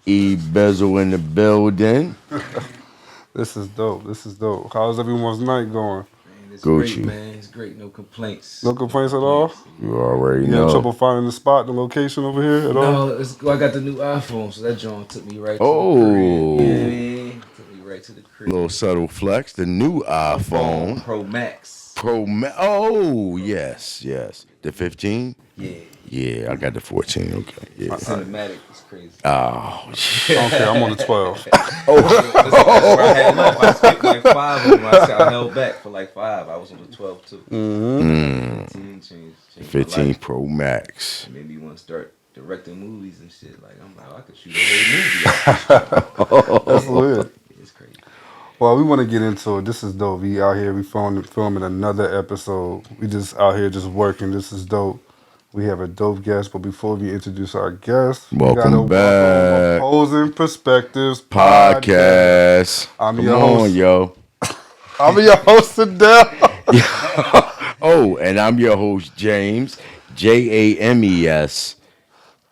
Bezel in the building. This is dope. This is dope. How's everyone's night going? Man, it's great, Gucci. man. It's great. No complaints. No No complaints at all? complaints. You Yeah. already You having know. trouble finding the spot, the location over here at all? No, I got the new iPhone, so that joint took me right to the crib. Oh, You know what I mean? Took me right to the crib. little subtle flex. The new iPhone Pro Max. Oh, yes. The 15? Yeah. Yeah, I got the 14. Okay. Yeah. Cinematic is crazy. Oh, shit. Okay, I'm on the 12. That's where I had left. I skipped like 5 of them. I held back for like 5. I was on the 12 too. 15 changed 15 my life. Pro Max. It made me want to start directing movies and shit. Like I'm like, I could shoot a whole movie. That's weird. It's crazy. Well, we want to get into it. This is dope. We out here, we filming another episode. We just out here just working. This is dope. We have a dope guest, but before we introduce our guest, we Welcome gotta back. welcome Opposing Perspectives Podcast. I'm Come your on, host. yo. I'm your host today. Oh, and I'm your host, James, James,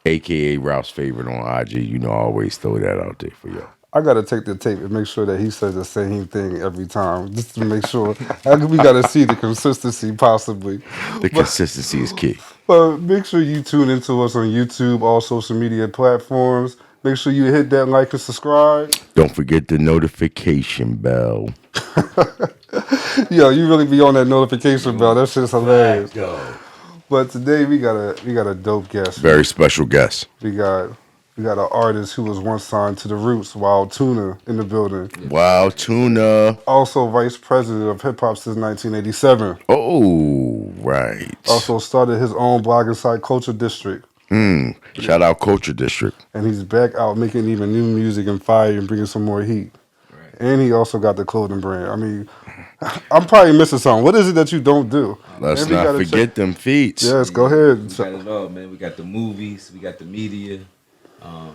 a.k.a. Ralph's favorite on IG. You know, I always throw that out there for you. I gotta take the tape and make sure that he says the same thing every time, just to make sure. We gotta see the consistency, possibly. The consistency is key. But make sure you tune into us on YouTube, all social media platforms. Make sure you hit that like and subscribe. Don't forget the notification bell. Yo, you really be on that notification bell. That shit's hilarious. Go. But today we got a dope guest. Very special guest. We got an artist who was once signed to the Roots, Wilde Tuna, in the building. Wilde Tuna. Also vice president of hip hop since 1987. Oh, right. Also started his own blogging site, Culture District. Shout out Culture District. And he's back out making even new music and fire and bringing some more heat. Right. And he also got the clothing brand. I mean, I'm probably missing something. What is it that you don't do? Let's And we not gotta forget them feats. Yes, go ahead. We got it all, man. We got the movies. We got the media.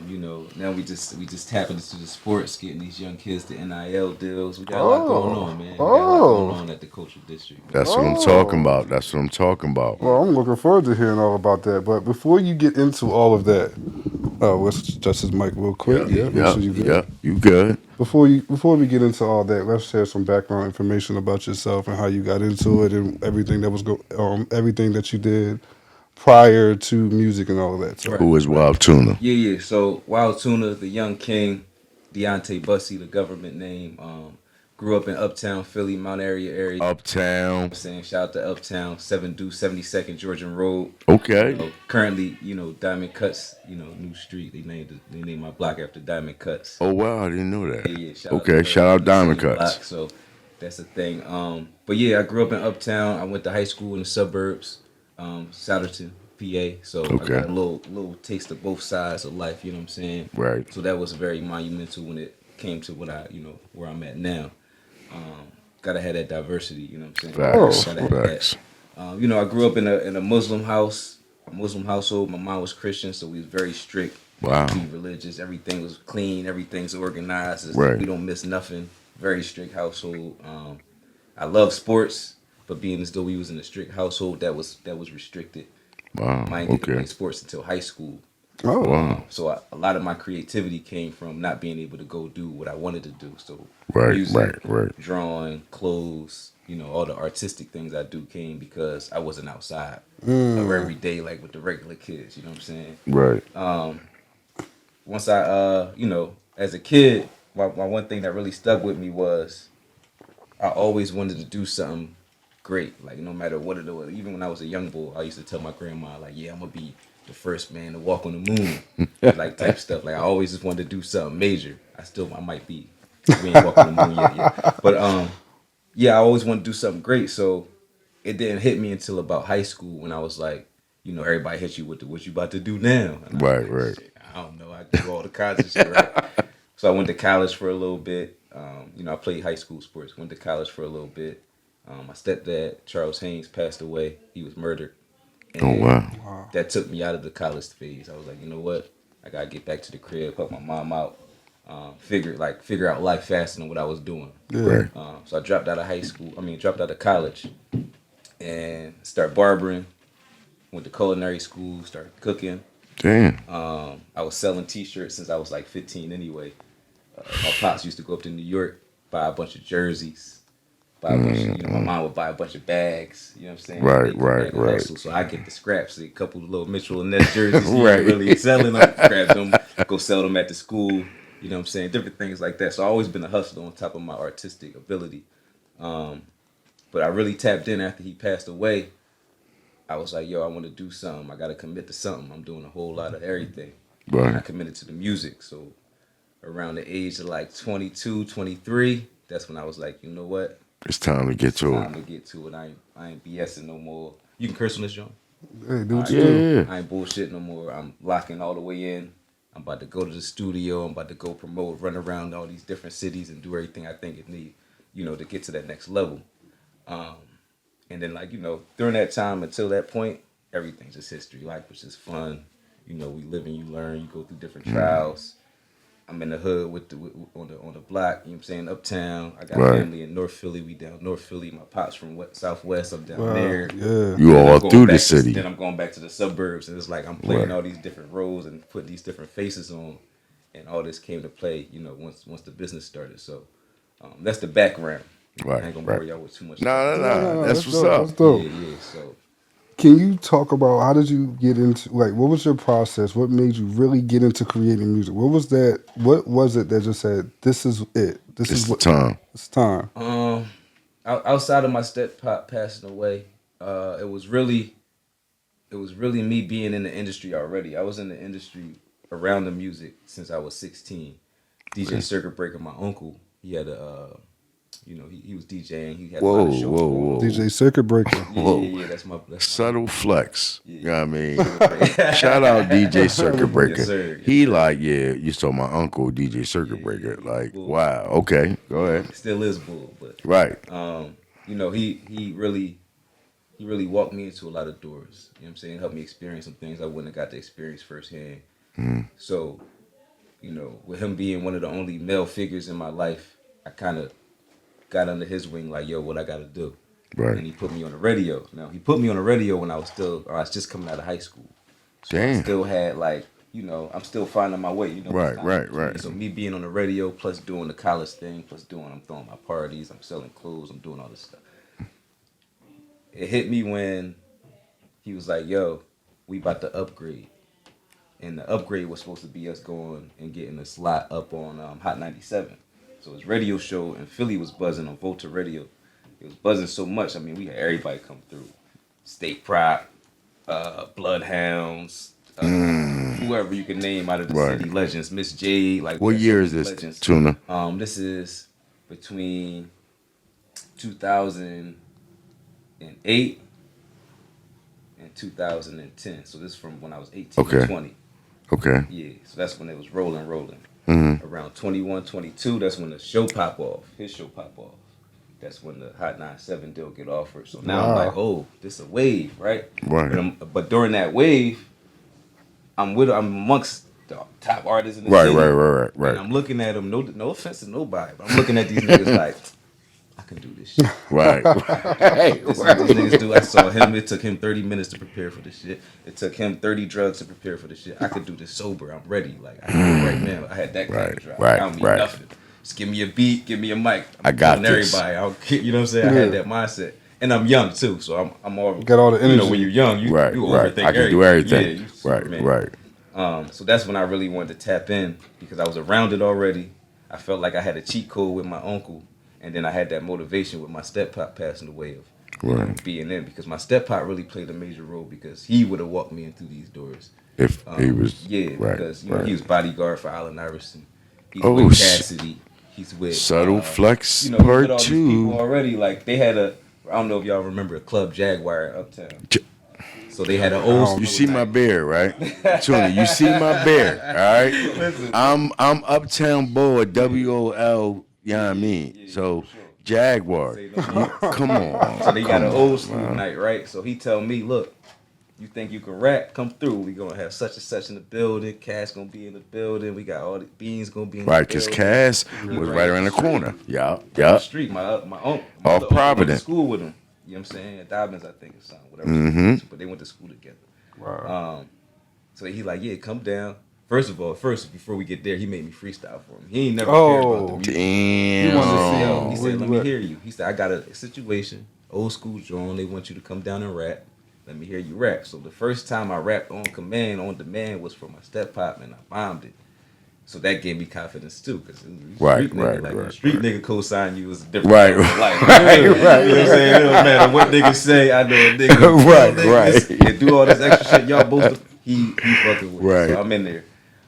You know, now we just tapping into the sports, getting these young kids the NIL deals. We got a lot going on, man. We got a lot going on at the Culture District. Man. That's what I'm talking about. That's what I'm talking about. Well, I'm looking forward to hearing all about that. But before you get into all of that, let's adjust his mic real quick. Yeah, make sure you good. Yeah, you good. Before we get into all that, let's share some background information about yourself and how you got into it and everything that was everything that you did prior to music and all of that. So. Right. Who is Wilde Tuna? Yeah. So Wilde Tuna, the young king, Deontay Bussey, the government name. Grew up in Uptown Philly, Mount area. Uptown. I'm saying shout out to Uptown, 72 Georgian Road. Okay. You know, currently, Diamond Cuts, new street. They named my block after Diamond Cuts. Oh wow, I didn't know that. Yeah, Shout out Diamond Cuts. Block, so that's the thing. But yeah, I grew up in Uptown. I went to high school in the suburbs, Souderton, PA. So I got a little taste of both sides of life. You know what I'm saying? Right. So that was very monumental when it came to what where I'm at now. Gotta have that diversity. You know what I'm saying? Facts. I grew up in a Muslim house, a Muslim household. My mom was Christian, so we was very strict. Wow. Be religious. Everything was clean. Everything's organized. Right. We don't miss nothing. Very strict household. I love sports, but being as though we was in a strict household, that was restricted. Wow. I didn't get to play sports until high school. Oh, wow. So a lot of my creativity came from not being able to go do what I wanted to do. So Right. drawing, clothes, all the artistic things I do came because I wasn't outside or every day like with the regular kids. You know what I'm saying? Right. Once I, as a kid, my one thing that really stuck with me was I always wanted to do something great. Like no matter what it was, even when I was a young boy, I used to tell my grandma like, "Yeah, I'm gonna be the first man to walk on the moon," like type stuff. Like I always just wanted to do something major. I might be. We ain't walking on the moon yet. But I always wanted to do something great. So it didn't hit me until about high school when I was like, everybody hit you with what you about to do now. And I was like, shit, I don't know. I do all the kinds of shit, right? So I went to college for a little bit. I played high school sports. Went to college for a little bit. My stepdad, Charles Haynes, passed away. He was murdered. And wow. That took me out of the college phase. I was like, you know what? I gotta get back to the crib, help my mom out, figure out life faster than what I was doing. Right. So I dropped out of college, and started barbering. Went to culinary school, started cooking. Damn. I was selling T-shirts since I was like 15 anyway. My pops used to go up to New York, buy a bunch of jerseys, buy a bunch of, my mom would buy a bunch of bags, you know what I'm saying? So they Right, come right, back and right. hustle. So I get the scraps, a couple of little Mitchell and Ness jerseys, he Right. ain't really selling them, grab them, go sell them at the school, you know what I'm saying? Different things like that. So I've always been a hustler on top of my artistic ability. But I really tapped in after he passed away. I was like, yo, I want to do something. I got to commit to something. I'm doing a whole lot of everything. And I Right. committed to the music. So around the age of like 22, 23, that's when I was like, you know what? It's time to get to it. Time to get to it. I ain't BSing no more. You can curse on this, John? Hey, do All what right, you Yeah, do. yeah. I ain't bullshit no more. I'm locking all the way in. I'm about to go to the studio. I'm about to go promote, run around all these different cities and do everything I think it need, to get to that next level. And then, like, during that time until that point, everything's just history. Life was just fun. We live and you learn. You go through different trials. I'm in the hood on the block. You know what I'm saying? Uptown. I got Right. family in North Philly. We down North Philly. My pops from Southwest. I'm down Wow, there. yeah. You Then all I'm going through the back city. then I'm going back to the suburbs, and it's like I'm playing Right. all these different roles and putting these different faces on, and all this came to play. Once the business started. So that's the background. Right, I ain't gonna right. bore y'all with too much. No, No, That's what's dope. up. That's dope. Yeah. So Can you talk about how did you get into, like, what was your process? What made you really get into creating music? What was that? What was it that just said, this is it? This It's is the what time. it's time. outside of my step pop passing away, it was really me being in the industry already. I was in the industry around the music since I was 16. DJ Okay. Circuit Breaker, my uncle, he had he was DJing. He had a Whoa, lot of shows whoa, going on. whoa. DJ Circuit Breaker. Whoa. Yeah. That's Subtle flex. Yeah. You know what I mean? Shout out DJ Circuit Breaker. Yes, sir. Yes, He sir. like, yeah, you saw my uncle DJ Circuit Breaker. Like, wow. Okay, go ahead. Still is bull, but Right. he really walked me into a lot of doors. You know what I'm saying? Helped me experience some things I wouldn't have got to experience firsthand. So, with him being one of the only male figures in my life, I kind of got under his wing, like, yo, what I got to do. Right. And he put me on the radio. Now, he put me on the radio when I was just coming out of high school. So I Damn. still had, like, I'm still finding my way. Right. So me being on the radio, plus doing the college thing, I'm throwing my parties, I'm selling clothes, I'm doing all this stuff. It hit me when he was like, yo, we about to upgrade. And the upgrade was supposed to be us going and getting a slot up on Hot 97. So his radio show in Philly was buzzing on Volta Radio. It was buzzing so much. I mean, we had everybody come through. State Prop, Bloodhounds, whoever you can name out of the Right. city legends, Miss Jade. Like, What we had year so is many this, legends. Tuna? This is between 2008 and 2010. So this is from when I was 18 Okay. to 20. Okay. Yeah, so that's when it was rolling. Mm-hmm. Around 21, 22, that's when the show pop off. His show pop off. That's when the Hot 97 deal get offered. So now I'm Wow. like, oh, this a wave, right? Right. But during that wave, I'm amongst the top artists in the Right, city. right. And I'm looking at them, no offense to nobody, but I'm looking at these niggas like, I can do this shit. Right. Hey, This is what these niggas do. I saw him. It took him 30 minutes to prepare for this shit. It took him 30 drugs to prepare for this shit. I could do this sober. I'm ready. Like, I can do it right now. I had that kind of drive. I don't need nothing. Just give me a beat. Give me a mic. I'm I got killing this. everybody. You know what I'm saying? I had that mindset. And I'm young, too. So I'm all... Got all the energy. when you're young, you overthink I can do everything. Yeah, you Superman. Right. So that's when I really wanted to tap in because I was around it already. I felt like I had a cheat code with my uncle. And then I had that motivation with my step pop passing away of being in because my step pop really played a major role because he would have walked me in through these doors. If he was because he was bodyguard for Allen Iverson. He's Oh, with Cassidy. He's with Subtle Flex he's with Part all these 2. people already. Like they had I don't know if y'all remember a Club Jaguar in Uptown. So they had an old. You see my beard, right? Tuna, you see my beard, all right? I'm Uptown Boy, WOL, you know what I mean? So Jaguar, come on. So they got an old school night, right? So he tell me, look, you think you can rap? Come through. We gonna have such and such in the building. Cass gonna be in the building. We got all the Beans gonna be in the building. Right, because Cass was right around the corner. The Yup. street. My uncle. Off Went to Providence. school with him. You know what I'm saying? At Dobbins, I think, or something. Whatever. Mm-hmm. But they went to school together. Wow. So he like, yeah, come down. First before we get there, he made me freestyle for him. He ain't never cared about the music. He wanted to see Damn. He where said, you let me at. hear you. He said, I got a situation, old school drawing. They want you to come down and rap. Let me hear you rap. So the first time I rapped on command, on demand, was for my step pop, and I bombed it. So that gave me confidence too, because Right, street nigga, right, like right, street right. nigga co-sign you is a different. Right, Like, right, you know what I'm saying? It don't matter what niggas say. I know a nigga. Right, niggas, right. and do all this extra shit. Y'all both he fucking with. Right. So I'm in there.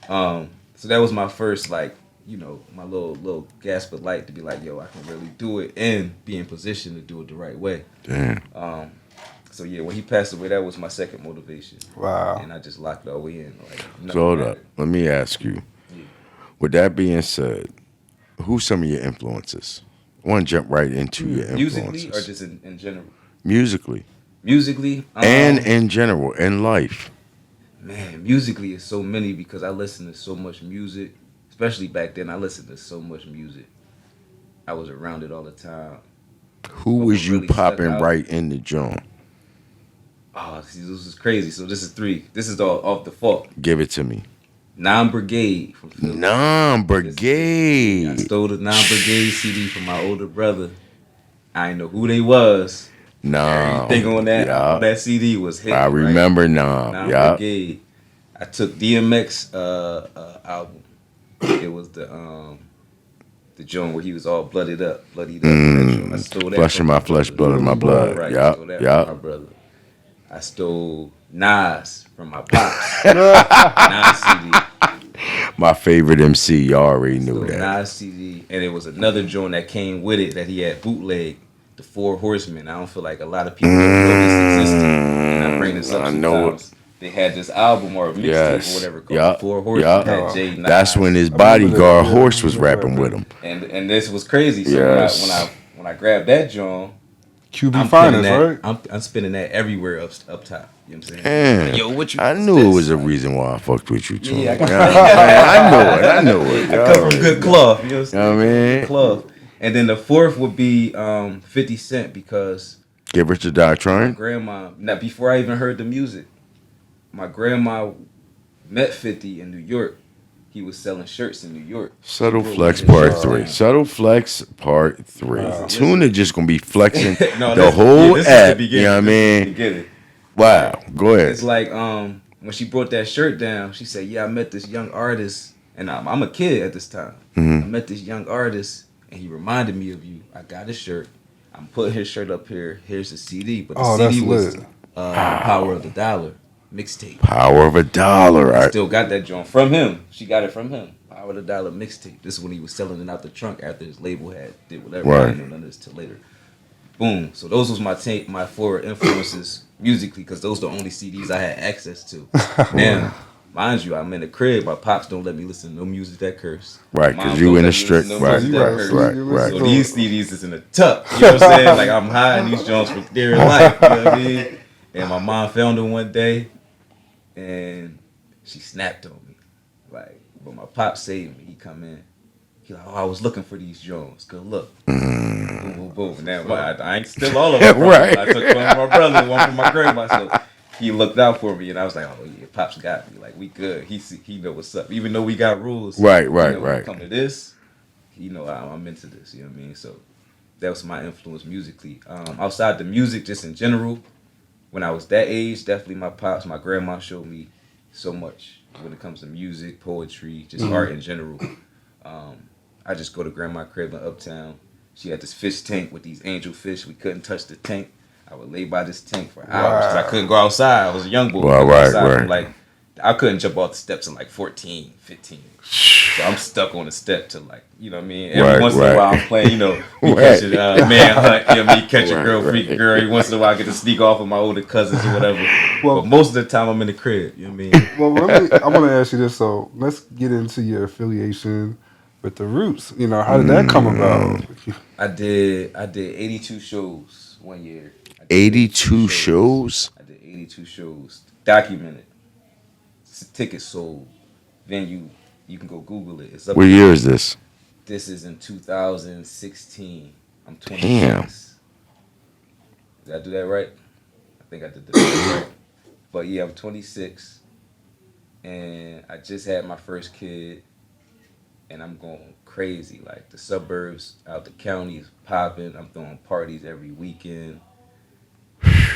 So that was my first like, my little gasp of light to be like, yo, I can really do it and be in position to do it the right way. Damn. So yeah, when he passed away, that was my second motivation. Wow. And I just locked it all the way in. Like, So hold nothing up. Let me ask you. With that being said, who's some of your influences? I want to jump right into your influences. Musically or just in general? Musically. Musically. And in general, in life. Man, musically is so many because I listen to so much music. Especially back then, I listened to so much music. I was around it all the time. Who What was you really stuck popping out- right in the joint? Oh, see, this is crazy. So this is 3. This is all off the fault. Give it to me. Non-Brigade from Philly. I Non-Brigade. stole the Non-Brigade CD from my older brother. I didn't know who they was. Everything on that CD was hitting. I remember right? Nom. Yeah. Non-Brigade. I took DMX album. It was the joint where he was all bloodied up. I stole that. Flesh from in my flesh, blood in my blood. Right. Yeah. Stole that Yeah. from my brother. I stole Nas from my pops. Nas CD. My favorite MC. Y'all already knew Stole that. Nas CD, and it was another joint that came with it that he had bootleg. The 4 Horsemen. I don't feel like a lot of people don't know this existed. And I bring this up I know sometimes. They had this album or a mixtape Yes. or whatever called Yup. 4 Horsemen. Yup. Had Jay Nas. That's when his I remember bodyguard that, yeah. horse was rapping with him. And this was crazy. So Yes. when I grabbed that joint, QB I'm Finest, spinning that, right? I'm spinning that everywhere up top. You know what I'm saying? Damn. Yo, what you? I what's knew it this? was a reason why I fucked with you too. Yeah, I knew it. I come from good cloth. You know what I'm You know what I saying? mean? Cloth. And then the 4th would be 50 Cent because Get Rich or Die my Trying. grandma. Now before I even heard the music, my grandma met 50 in New York. He was selling shirts in New York. Subtle She brought Flex me his Part shirts 3. down. Subtle Flex Part 3. Wow. Tuna just gonna be flexing No, the this- whole this is the app. You beginning. know what I This is the mean? beginning. Wow. Go It's ahead. like when she brought that shirt down, she said, "Yeah, I met this young artist, and I'm a kid at this time. I met this young artist, and he reminded me of you. I got his shirt. I'm putting his shirt up here. Here's the CD, but the Oh, CD that's was lit. Power of the Dollar mixtape. Power of a dollar. I I, still got that joint from him. She got it from him. Power of the Dollar mixtape. This is when he was selling it out the trunk after his label had did whatever. I Right. didn't know none of this till later. Boom. So those was my 4 influences musically because those the only CDs I had access to. Now, mind you, I'm in the crib. My pops don't let me listen to no music that curse. Right, Mom 'cause don't you in let a me strict- listen to no right, music You that right, curse. right, you right. So listen these to it. CDs is in the tuck. You know what I'm saying? Like I'm hiding these joints for dear life. You know what I mean? And my mom found them one day, and she snapped on me. Like, but my pop saved me. He come in. He like, oh, I was looking for these Jones. Good look. Boom, boom, boom. Now, I ain't still all of them. Right. I took one from my brother, one from my grandma. So he looked out for me, and I was like, oh yeah, Pops got me. Like we good. He know what's up. Even though we got rules. Right, you right, know, when it right. come to this, you know I'm into this. You know what I mean? So that was my influence musically. Outside the music, just in general, when I was that age, definitely my pops, my grandma showed me so much when it comes to music, poetry, just art in general. I just go to grandma crib in Uptown. She had this fish tank with these angel fish. We couldn't touch the tank. I would lay by this tank for hours because I couldn't go outside. I was a young boy. Well, Couldn't go right, outside right. from, like, I couldn't jump off the steps in like 14, 15. So I'm stuck on the step to like, you know what I mean? Every Right, once in right. a while I'm playing, you know, we Right. catch a manhunt, you know what I mean? Catch a Right, girl, right. freak a girl. Every once in a while I get to sneak off with my older cousins or whatever. Well- but most of the time I'm in the crib, you know what I mean? Well, I want to ask you this. So let's get into your affiliation with the Roots. You know, how did that come about? I did 82 shows one year. I did 82 shows? I did 82 shows. Documented. Tickets sold. Venue, you can go Google it. It's up What there. year is this? This is in 2016. I'm 26. Damn. Did I do that right? I think I did that right. But yeah, I'm 26. and I just had my first kid, and I'm going crazy. Like the suburbs out the counties popping. I'm throwing parties every weekend.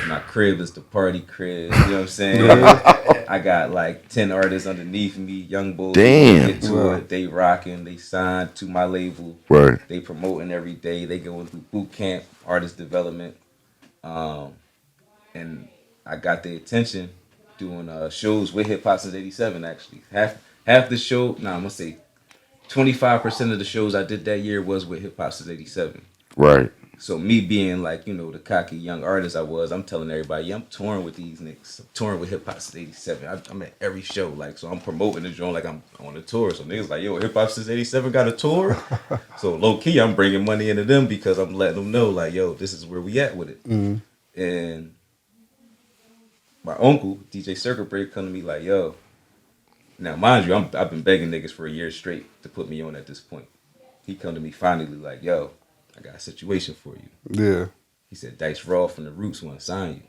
My crib is the party crib. You know what I'm saying? I got like 10 artists underneath me, young boys. Damn. Get to it. They rocking. They signed to my label. Right. They promoting every day. They going through boot camp, artist development. And I got their attention doing shows with Hip Hop Since '87. Actually, half the show. I'm gonna say 25% of the shows I did that year was with Hip Hop Since '87. Right. So me being like, the cocky young artist I was, I'm telling everybody, yeah, I'm touring with these niggas. I'm touring with Hip Hop Since '87. I'm at every show, like, so I'm promoting the joint like I'm on a tour. So niggas like, yo, Hip Hop Since '87 got a tour. So low key, I'm bringing money into them because I'm letting them know, like, yo, this is where we at with it. Mm-hmm. And my uncle, DJ Circuit Break, come to me like, yo. Now, mind you, I've been begging niggas for a year straight to put me on at this point. He come to me finally like, yo, I got a situation for you. Yeah. He said, Dice Raw from the Roots want to sign you.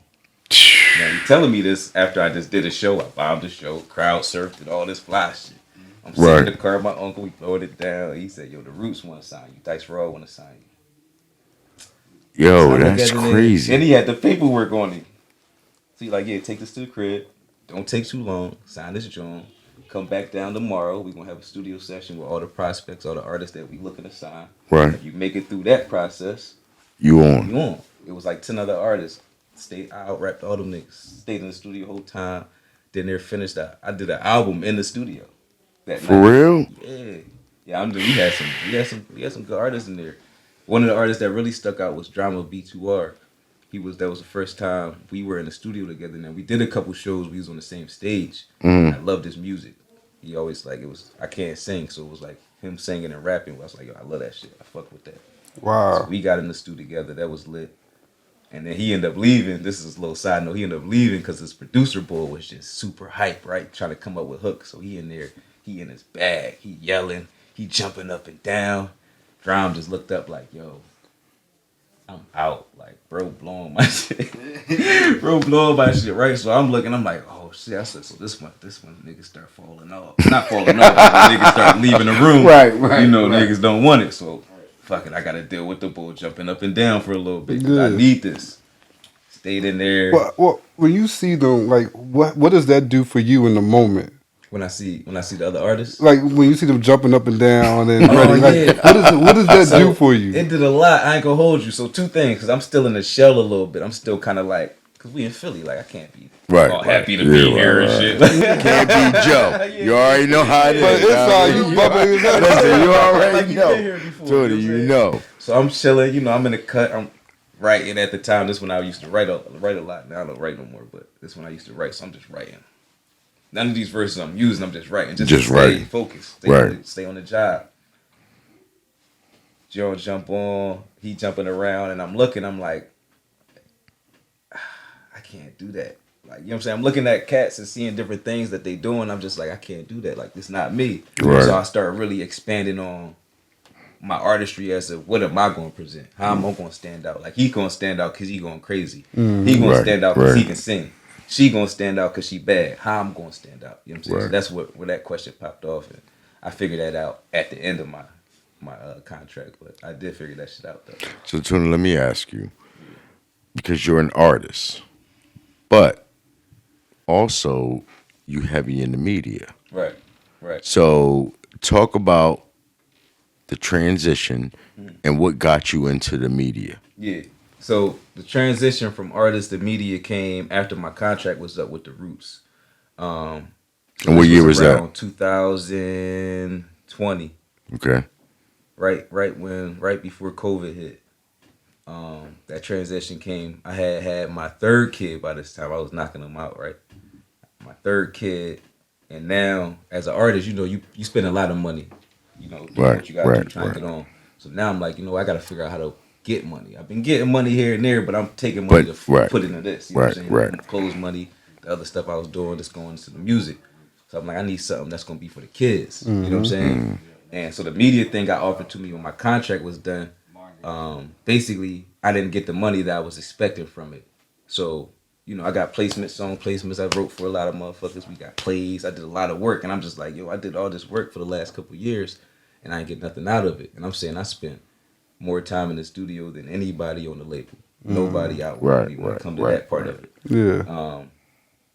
Now, he telling me this after I just did a show. I bombed the show, crowd surfed and all this fly shit. I'm sitting in the car with my uncle. We blowed it down. He said, yo, the Roots want to sign you. Dice Raw want to sign you. Yo, So that's crazy. And he had the paperwork on him. So he like, yeah, take this to the crib. Don't take too long. Sign this joint. Come back down tomorrow. We're going to have a studio session with all the prospects, all the artists that we looking to sign. Right. If you make it through that process, you on. You on. It was like 10 other artists. Stayed out, rapped all them niggas. Stayed in the studio the whole time. Then they finished that. I did an album in the studio. That For night. real? Yeah. Yeah, we had some good artists in there. One of the artists that really stuck out was Drama B2R. That was the first time we were in the studio together. Now we did a couple shows. We was on the same stage. I loved his music. He always I can't sing, so it was like him singing and rapping. I was like, yo, I love that shit. I fuck with that. Wow. So we got in the studio together. That was lit. And then he ended up leaving. This is a little side note. He ended up leaving because his producer boy was just super hype, right? Trying to come up with hooks. So he in there. He in his bag. He yelling. He jumping up and down. Drum just looked up like, yo, I'm out. Like, bro, blowing my shit. Bro, blowing my shit, right? So I'm looking, I'm like, oh shit. I said, so this one niggas start falling off. Not falling off, but niggas start leaving the room. Right. Niggas don't want it. So fuck it, I gotta deal with the bull jumping up and down for a little bit. I need this. Stayed in there. Well, when you see them, like, what does that do for you in the moment? When I see the other artists, like when you see them jumping up and down and oh, ready, yeah. what does that do for you? It did a lot. I ain't gonna hold you. So two things, because I'm still in the shell a little bit. I'm still kind of like, because we in Philly, like I can't be happy to be here and shit. Can't be Joe. You already know how it is. But inside you bubbling. Listen, you already know. Been here before, Tony, you know. So I'm chilling. I'm in the cut. I'm writing at the time. This when I used to write a lot. Now I don't write no more, but this when I used to write. So I'm just writing. None of these verses I'm using. I'm just writing. Just stay focused. Stay on the job. Joe jump on. He jumping around, and I'm looking. I'm like, I can't do that. Like, you know what I'm saying? I'm looking at cats and seeing different things that they doing. I'm just like, I can't do that. Like, it's not me. Right. So I start really expanding on my artistry as of what am I going to present? How am I going to stand out? Like, he going to stand out because he going crazy. He going to stand out because he can sing. She going to stand out because she bad. How I'm going to stand out? You know what I'm saying? So that's where that question popped off. And I figured that out at the end of my contract. But I did figure that shit out, though. So, Tuna, let me ask you, because you're an artist, but also you heavy in the media. Right. So talk about the transition and what got you into the media. Yeah. So the transition from artist to media came after my contract was up with the Roots. And what year was that? 2020. Okay. Right before COVID hit. That transition came. I had my third kid by this time. I was knocking them out, right? My third kid, and now as an artist, you spend a lot of money, doing what you got to do, trying to get on. So now I'm like, I got to figure out how to get money. I've been getting money here and there, but I'm taking money to put into this. You know what I'm saying? Clothes money, the other stuff I was doing, that's going into the music. So I'm like, I need something that's gonna be for the kids. You know what I'm saying? And so the media thing got offered to me when my contract was done. Basically, I didn't get the money that I was expecting from it. So I got placements, song placements. I wrote for a lot of motherfuckers. We got plays. I did a lot of work, and I'm just like, yo, I did all this work for the last couple of years, and I ain't get nothing out of it. And I'm saying I spent more time in the studio than anybody on the label. Nobody out with me when it comes to that part of it. Yeah.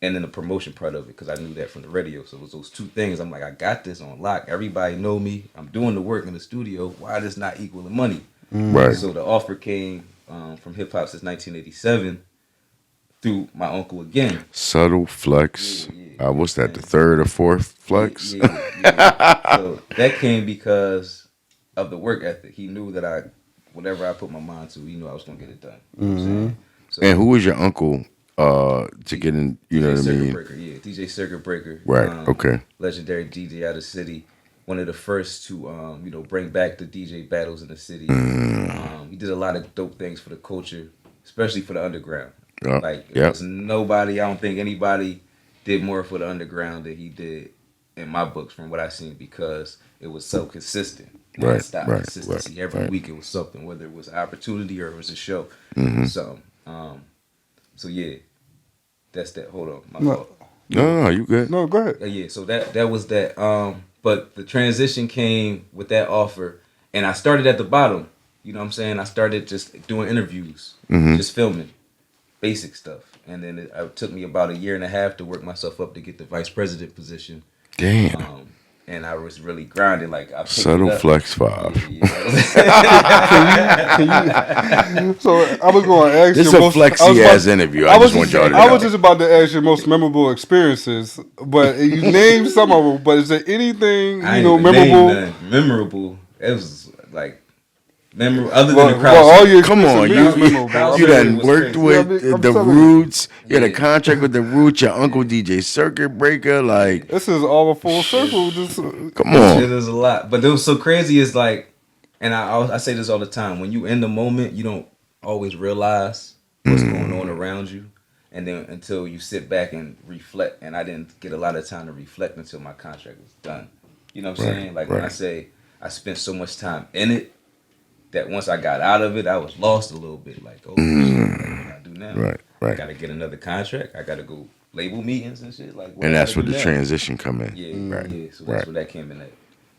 And then the promotion part of it, because I knew that from the radio. So it was those two things. I'm like, I got this on lock. Everybody know me. I'm doing the work in the studio. Why does not equal the money? Right. So the offer came from Hip Hop Since 1987 through my uncle again. Subtle flex. What's that? The third or fourth flex? Yeah. So that came because of the work ethic. He knew that whatever I put my mind to, he knew I was gonna get it done. You know what I'm saying? So, And who was your uncle to get in? You know what I mean? Breaker, yeah, DJ Circuit Breaker. Right. Okay. Legendary DJ out of the city. One of the first to bring back the DJ battles in the city. He did a lot of dope things for the culture, especially for the underground. There's nobody. I don't think anybody did more for the underground than he did in my books, from what I've seen, because it was so consistent. Non-stop consistency. Every week it was something, whether it was an opportunity or it was a show. So yeah, that's that. Hold on, my fault. No, you good. No, go ahead. Yeah, so that was that. But the transition came with that offer, and I started at the bottom. You know what I'm saying? I started just doing interviews, just filming, basic stuff. And then it took me about 1.5 years to work myself up to get the vice president position. Damn. And I was really grinding. Like, I Subtle flex 5. So I was going to ask you. This is a flexy ass interview. I just want y'all to know. I was just about to ask your most memorable experiences, but you named some of them. But is there anything memorable? Memorable. It was like memorable other than the crowd. Come on, you done worked with the Roots. You had a contract with the Roots. Your uncle DJ Circuit Breaker. Like, this is all a full circle. Come on, it was a lot. But it was so crazy. Is like, and I say this all the time. When you in the moment, you don't always realize what's going on around you, and then until you sit back and reflect. And I didn't get a lot of time to reflect until my contract was done. You know what I'm saying? Like when I say I spent so much time in it, that once I got out of it, I was lost a little bit. Like, oh, shit, what do I do now? Right. I gotta get another contract. I gotta go label meetings and shit. Like, and that's where the transition come in. Yeah. So that's where that came in at.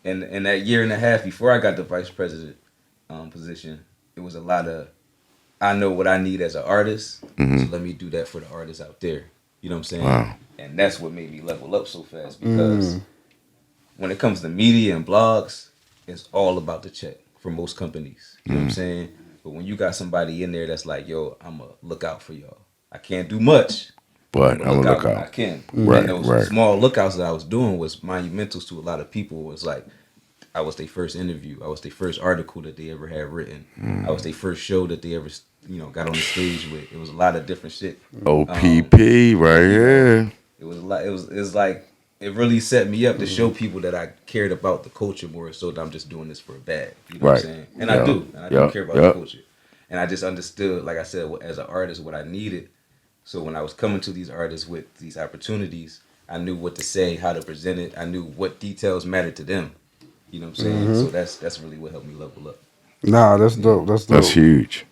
And in that 1.5 years before I got the vice president position, it was a lot of, I know what I need as an artist, so let me do that for the artists out there. You know what I'm saying? Wow. And that's what made me level up so fast, because when it comes to media and blogs, it's all about the check for most companies. You know what I'm saying? But when you got somebody in there that's like, yo, I'm going to look out for y'all. I can't do much, but I'm going to look out. I can. Right, and those small lookouts that I was doing was monumental to a lot of people. It was like, I was their first interview. I was their first article that they ever had written. I was their first show that they ever, got on the stage with. It was a lot of different shit. OPP, right here. It was a lot. It was like, it really set me up to show people that I cared about the culture more, so that I'm just doing this for a bag. You know what I'm saying? And I do. And I do care about the culture. And I just understood, like I said, as an artist, what I needed. So when I was coming to these artists with these opportunities, I knew what to say, how to present it. I knew what details mattered to them. You know what I'm saying? So that's really what helped me level up. Nah, that's dope. That's dope. That's huge.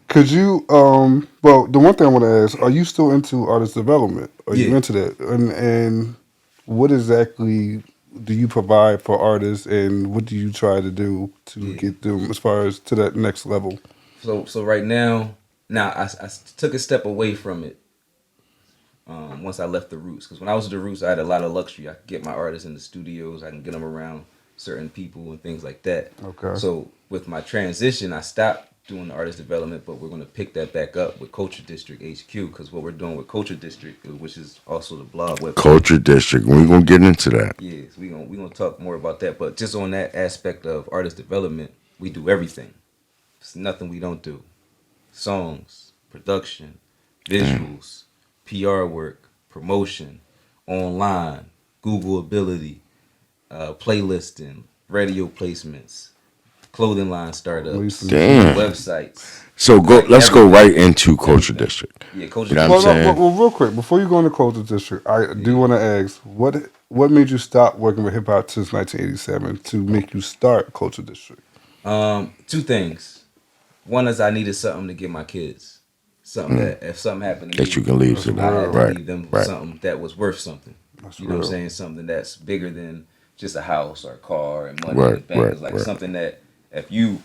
Could you, well, the one thing I want to ask, are you still into artist development? Are you into that? And what exactly do you provide for artists, and what do you try to do to get them as far as to that next level? So right now I took a step away from it once I left the Roots, because when I was at the Roots, I had a lot of luxury. I could get my artists in the studios. I can get them around certain people and things like that. Okay. So with my transition, I stopped doing the artist development, but we're going to pick that back up with Culture District HQ, because what we're doing with Culture District, which is also the blog website. Culture District, we're going to get into that. Yes, we're gonna talk more about that, but just on that aspect of artist development, we do everything. There's nothing we don't do. Songs, production, visuals, PR work, promotion, online, Google ability, playlisting, radio placements, clothing line startups, websites. So let's go right into Culture District. Yeah, Culture District. What I'm saying? Well, real quick, before you go into Culture District, I do want to ask, what made you stop working with hip hop since 1987 to make you start Culture District? 2 things. One is I needed something to give my kids. something that if something happened to that me, you can leave to them. I had to Right. leave them Right. something that was worth something. That's You know what I'm real. saying? Something that's bigger than just a house or a car and money Right, in the bank. right, It's like right. something that if you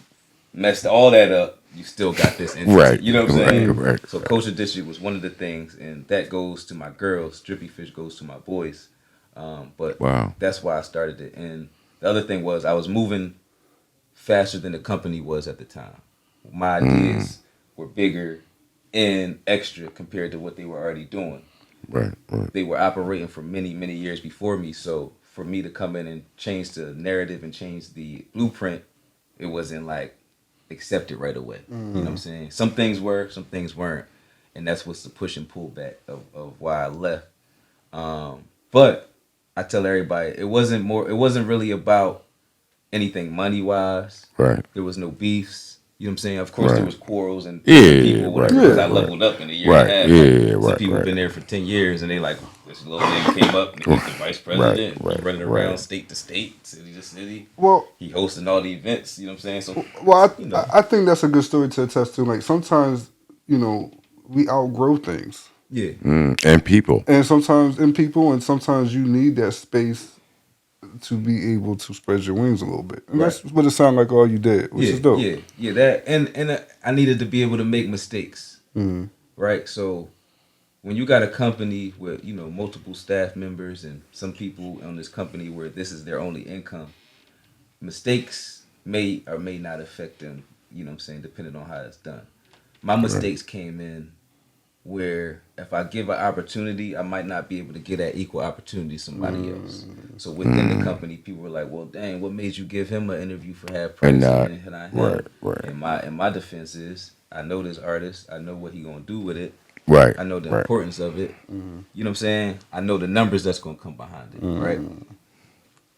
messed all that up, you still got this interest. Right, You know what I'm right, saying? right, So Culture District was one of the things, and that goes to my girls. Drippy Fish goes to my boys. But Wow. that's why I started it. And the other thing was I was moving faster than the company was at the time. My ideas were bigger and extra compared to what they were already doing. Right. Right. They were operating for many, many years before me. So for me to come in and change the narrative and change the blueprint, it wasn't like accepted right away. You know what I'm saying? Some things were, some things weren't. And that's what's the push and pull back of why I left. But I tell everybody it wasn't really about anything money wise. Right. There was no beefs. You know what I'm saying? Of course, Right. there was quarrels and Yeah, people, whatever. right, Because right, I leveled up in a year right, and a half. yeah, Some right, people right. been there for 10 years and they like, this little nigga came up and he's the vice president. right, He's running around right. state to state, city to city. Well, He hosting all the events. You know what I'm saying? So, well, you know. I think that's a good story to attest to. Like sometimes, we outgrow things, Yeah. And people. and sometimes in people, and sometimes you need that space to be able to spread your wings a little bit. And that's what it sounded like all you did, which is dope. Yeah. That and I needed to be able to make mistakes, right? So when you got a company with multiple staff members and some people on this company where this is their only income, mistakes may or may not affect them. You know what I'm saying? Depending on how it's done. My mistakes came in where if I give an opportunity, I might not be able to get that equal opportunity to somebody else. So within the company, people were like, "Well, dang, what made you give him an interview for half price And not- and not him?" right. And my defense is, I know this artist, I know what he gonna do with it, Right. I know the right. importance of it. You know what I'm saying? I know the numbers that's gonna come behind it, right?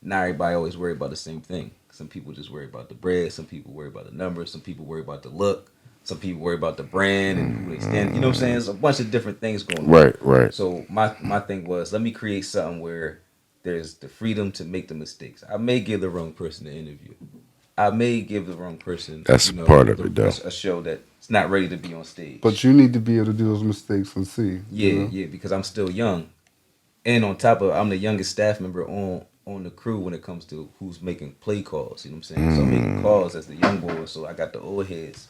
Not everybody always worry about the same thing. Some people just worry about the bread. Some people worry about the numbers. Some people worry about the look. Some people worry about the brand and who they stand. You know what I'm saying? There's a bunch of different things going on. Right. So my thing was, let me create something where there's the freedom to make the mistakes. I may give the wrong person an interview. I may give the wrong person. That's part of it, though. A show that's not ready to be on stage. But you need to be able to do those mistakes and see. Yeah, because I'm still young, and on top of it, I'm the youngest staff member on the crew when it comes to who's making play calls. You know what I'm saying? So I'm making calls as the young boy. So I got the old heads.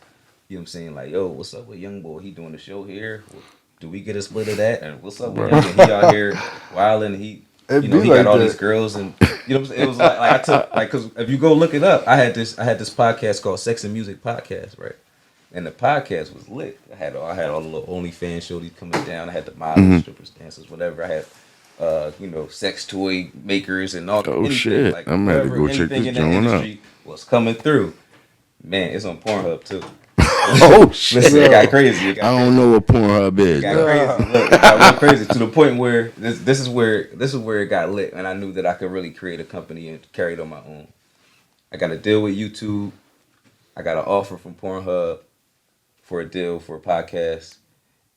You know what I'm saying? Like, yo, what's up with young boy? He doing the show here. Do we get a split of that? And what's up with him? And he out here wilding. He It he be got like all that. these girls, and you know what I'm saying? It was like I took because if you go look it up, I had this podcast called Sex and Music Podcast, right? And the podcast was lit. I had all the little OnlyFans shorties coming down. I had the models, strippers, dancers, whatever. I had sex toy makers and all. Oh, anything, shit. like, I'm gonna have to whatever, go check anything this in that joint out. industry was coming through. Man, it's on Pornhub too. Oh shit! Listen, it got crazy. It got I don't know what Pornhub is. It got though. crazy. Look, it got real crazy to the point where this is where it got lit, and I knew that I could really create a company and carry it on my own. I got a deal with YouTube. I got an offer from Pornhub for a deal for a podcast,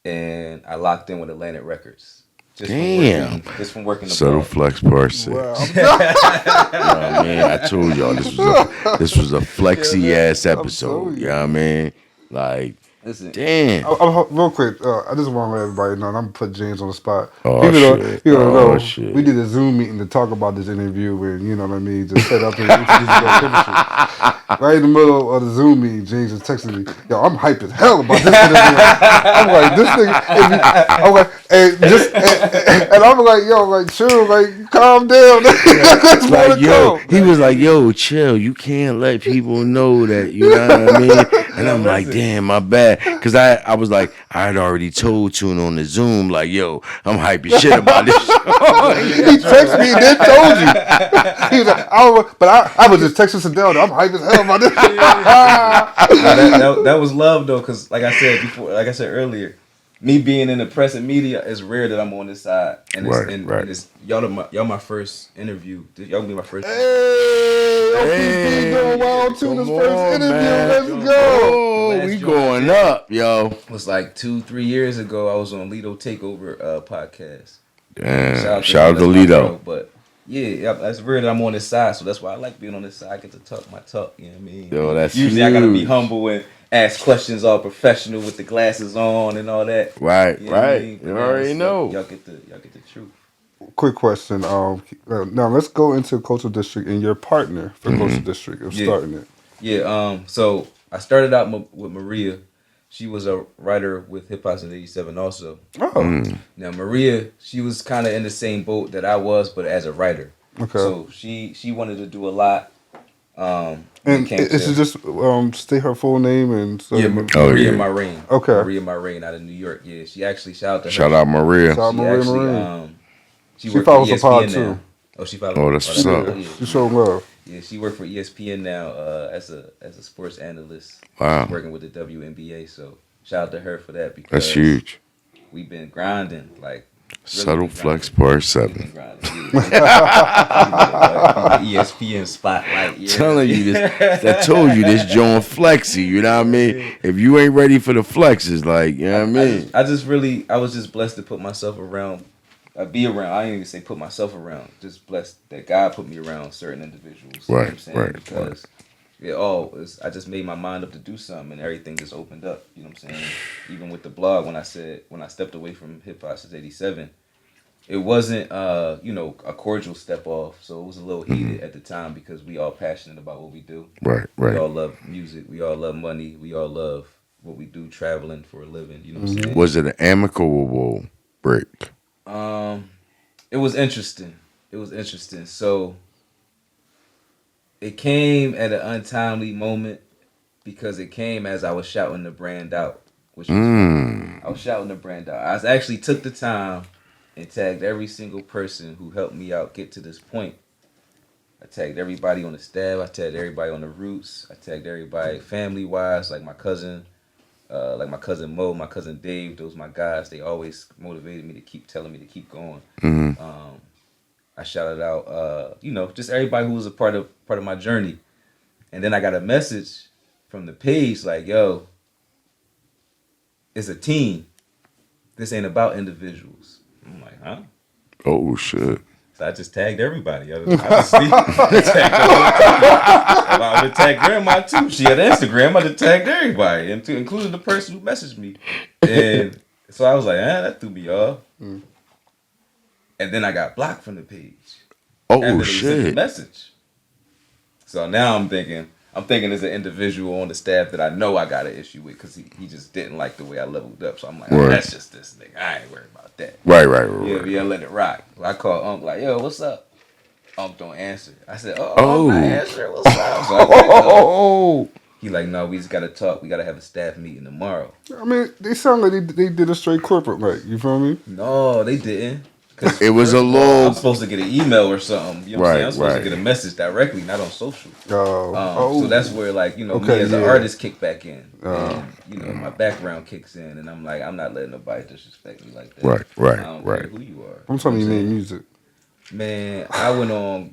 and I locked in with Atlantic Records. Damn. Just from working the Subtle bar. Flex Part 6. Wow. Oh, man, I told y'all this was a flexy ass episode. telling You know what I mean? Like, Listen, damn. Real quick, I just want to let everybody know, and I'm gonna put James on the spot. Oh, People shit. don't Oh, know. shit. We did a Zoom meeting to talk about this interview, and you know what I mean, to set up and introduce our chemistry. Right in the middle of the Zoom meeting, James is texting me, "Yo, I'm hyped as hell about this interview." I'm like, "This nigga," I'm like, and I'm like, "Yo, like, chill, like, calm down." That's Like, yo, he was like, yo, chill. You can't let people know that, you know what I mean? And I'm like, damn, my bad. Because I was like, I had already told Tuna on the Zoom, like, yo, I'm hype as shit about this show. He texted me and then told you. He was like, I was just texting Sedell. I'm hyped as hell about this. that was love though, because like I said earlier, me being in the press and media, it's rare that I'm on this side, and it's, Right, and, right. and it's y'all my first interview. Y'all gonna be my first. Hey, doing Wilde Tuna's come first on, interview. man. Let's go. Oh, The we last going joint. up, yo. It was like 2-3 years ago. I was on Lido Takeover podcast. Damn. Shout out to that's my Lido. bro, but yeah, that's rare that I'm on this side, so that's why I like being on this side. I get to talk my talk. You know what I mean? Yo, that's usually I gotta be huge. humble and ask questions all professional with the glasses on and all that. Right, You know what I right. mean? You But already it's know. y'all get the truth. Quick question. Now let's go into Cultural District and your partner for Cultural District of starting it. Yeah. So I started out with Maria. She was a writer with Hip Hop Since '87 also. Oh, Now Maria, she was kind of in the same boat that I was, but as a writer. okay. So she wanted to do a lot. When And it came is to it just state her full name and so Maria yeah. Marine. Okay. Maria Marine out of New York. Yeah, she actually shout out to her. Shout out Maria. Shout out She Maria actually Marine. she She worked for follows the pod ESPN too. now. Oh, she follows. Oh, that's what's up. She showed love. Yeah, she worked for ESPN now as a sports analyst. Wow. Working with the WNBA. So shout out to her for that because That's huge. we've been grinding like. Subtle Flex Part 7. ESPN spotlight. Yeah. Telling you this. I told you this joint flexy. You know what I mean? If you ain't ready for the flexes, like, you know what I mean? I was just blessed to put myself around, be around. I didn't even say put myself around. Just blessed that God put me around certain individuals. You know what I'm saying? Because I just made my mind up to do something, and everything just opened up. You know what I'm saying? Even with the blog, when I stepped away from hip hop since '87, it wasn't a cordial step off. So it was a little heated at the time because we all passionate about what we do. Right. We all love music. We all love money. We all love what we do, traveling for a living. You know what I'm saying? Was it an amicable break? It was interesting. So it came at an untimely moment because it came as I was shouting the brand out. Which was I was shouting the brand out. I actually took the time and tagged every single person who helped me out get to this point. I tagged everybody on the staff. I tagged everybody on the roots. I tagged everybody family-wise, like my cousin Mo, my cousin Dave. Those my guys. They always motivated me to keep telling me to keep going. I shouted out, just everybody who was a part of my journey. And then I got a message from the page like, yo, it's a team. This ain't about individuals. I'm like, huh? Oh, shit. So I just tagged everybody. I just I would tag Grandma too. She had Instagram. I just tagged everybody, including the person who messaged me. And so I was like, that threw me off. And then I got blocked from the page. Oh, After they sent the shit. message. So now I'm thinking there's an individual on the staff that I know I got an issue with because he just didn't like the way I leveled up. So I'm like, that's just this nigga. I ain't worried about that. Right. Yeah, let it rock. So I called Unc like, yo, what's up? Unc don't answer. I said, I'm not answering. What's up? So I he like, no, we just gotta talk. We gotta have a staff meeting tomorrow. I mean, they sound like they did a straight corporate, like, you feel me? No, they didn't. It was a little. I'm supposed to get an email or something. You know what I'm saying? I'm supposed to get a message directly, not on social. So that's where, like, me as an artist kick back in. And, my background kicks in. And I'm like, I'm not letting nobody disrespect me like that. Right. I don't care who you are. I'm talking you made music. Man, I went on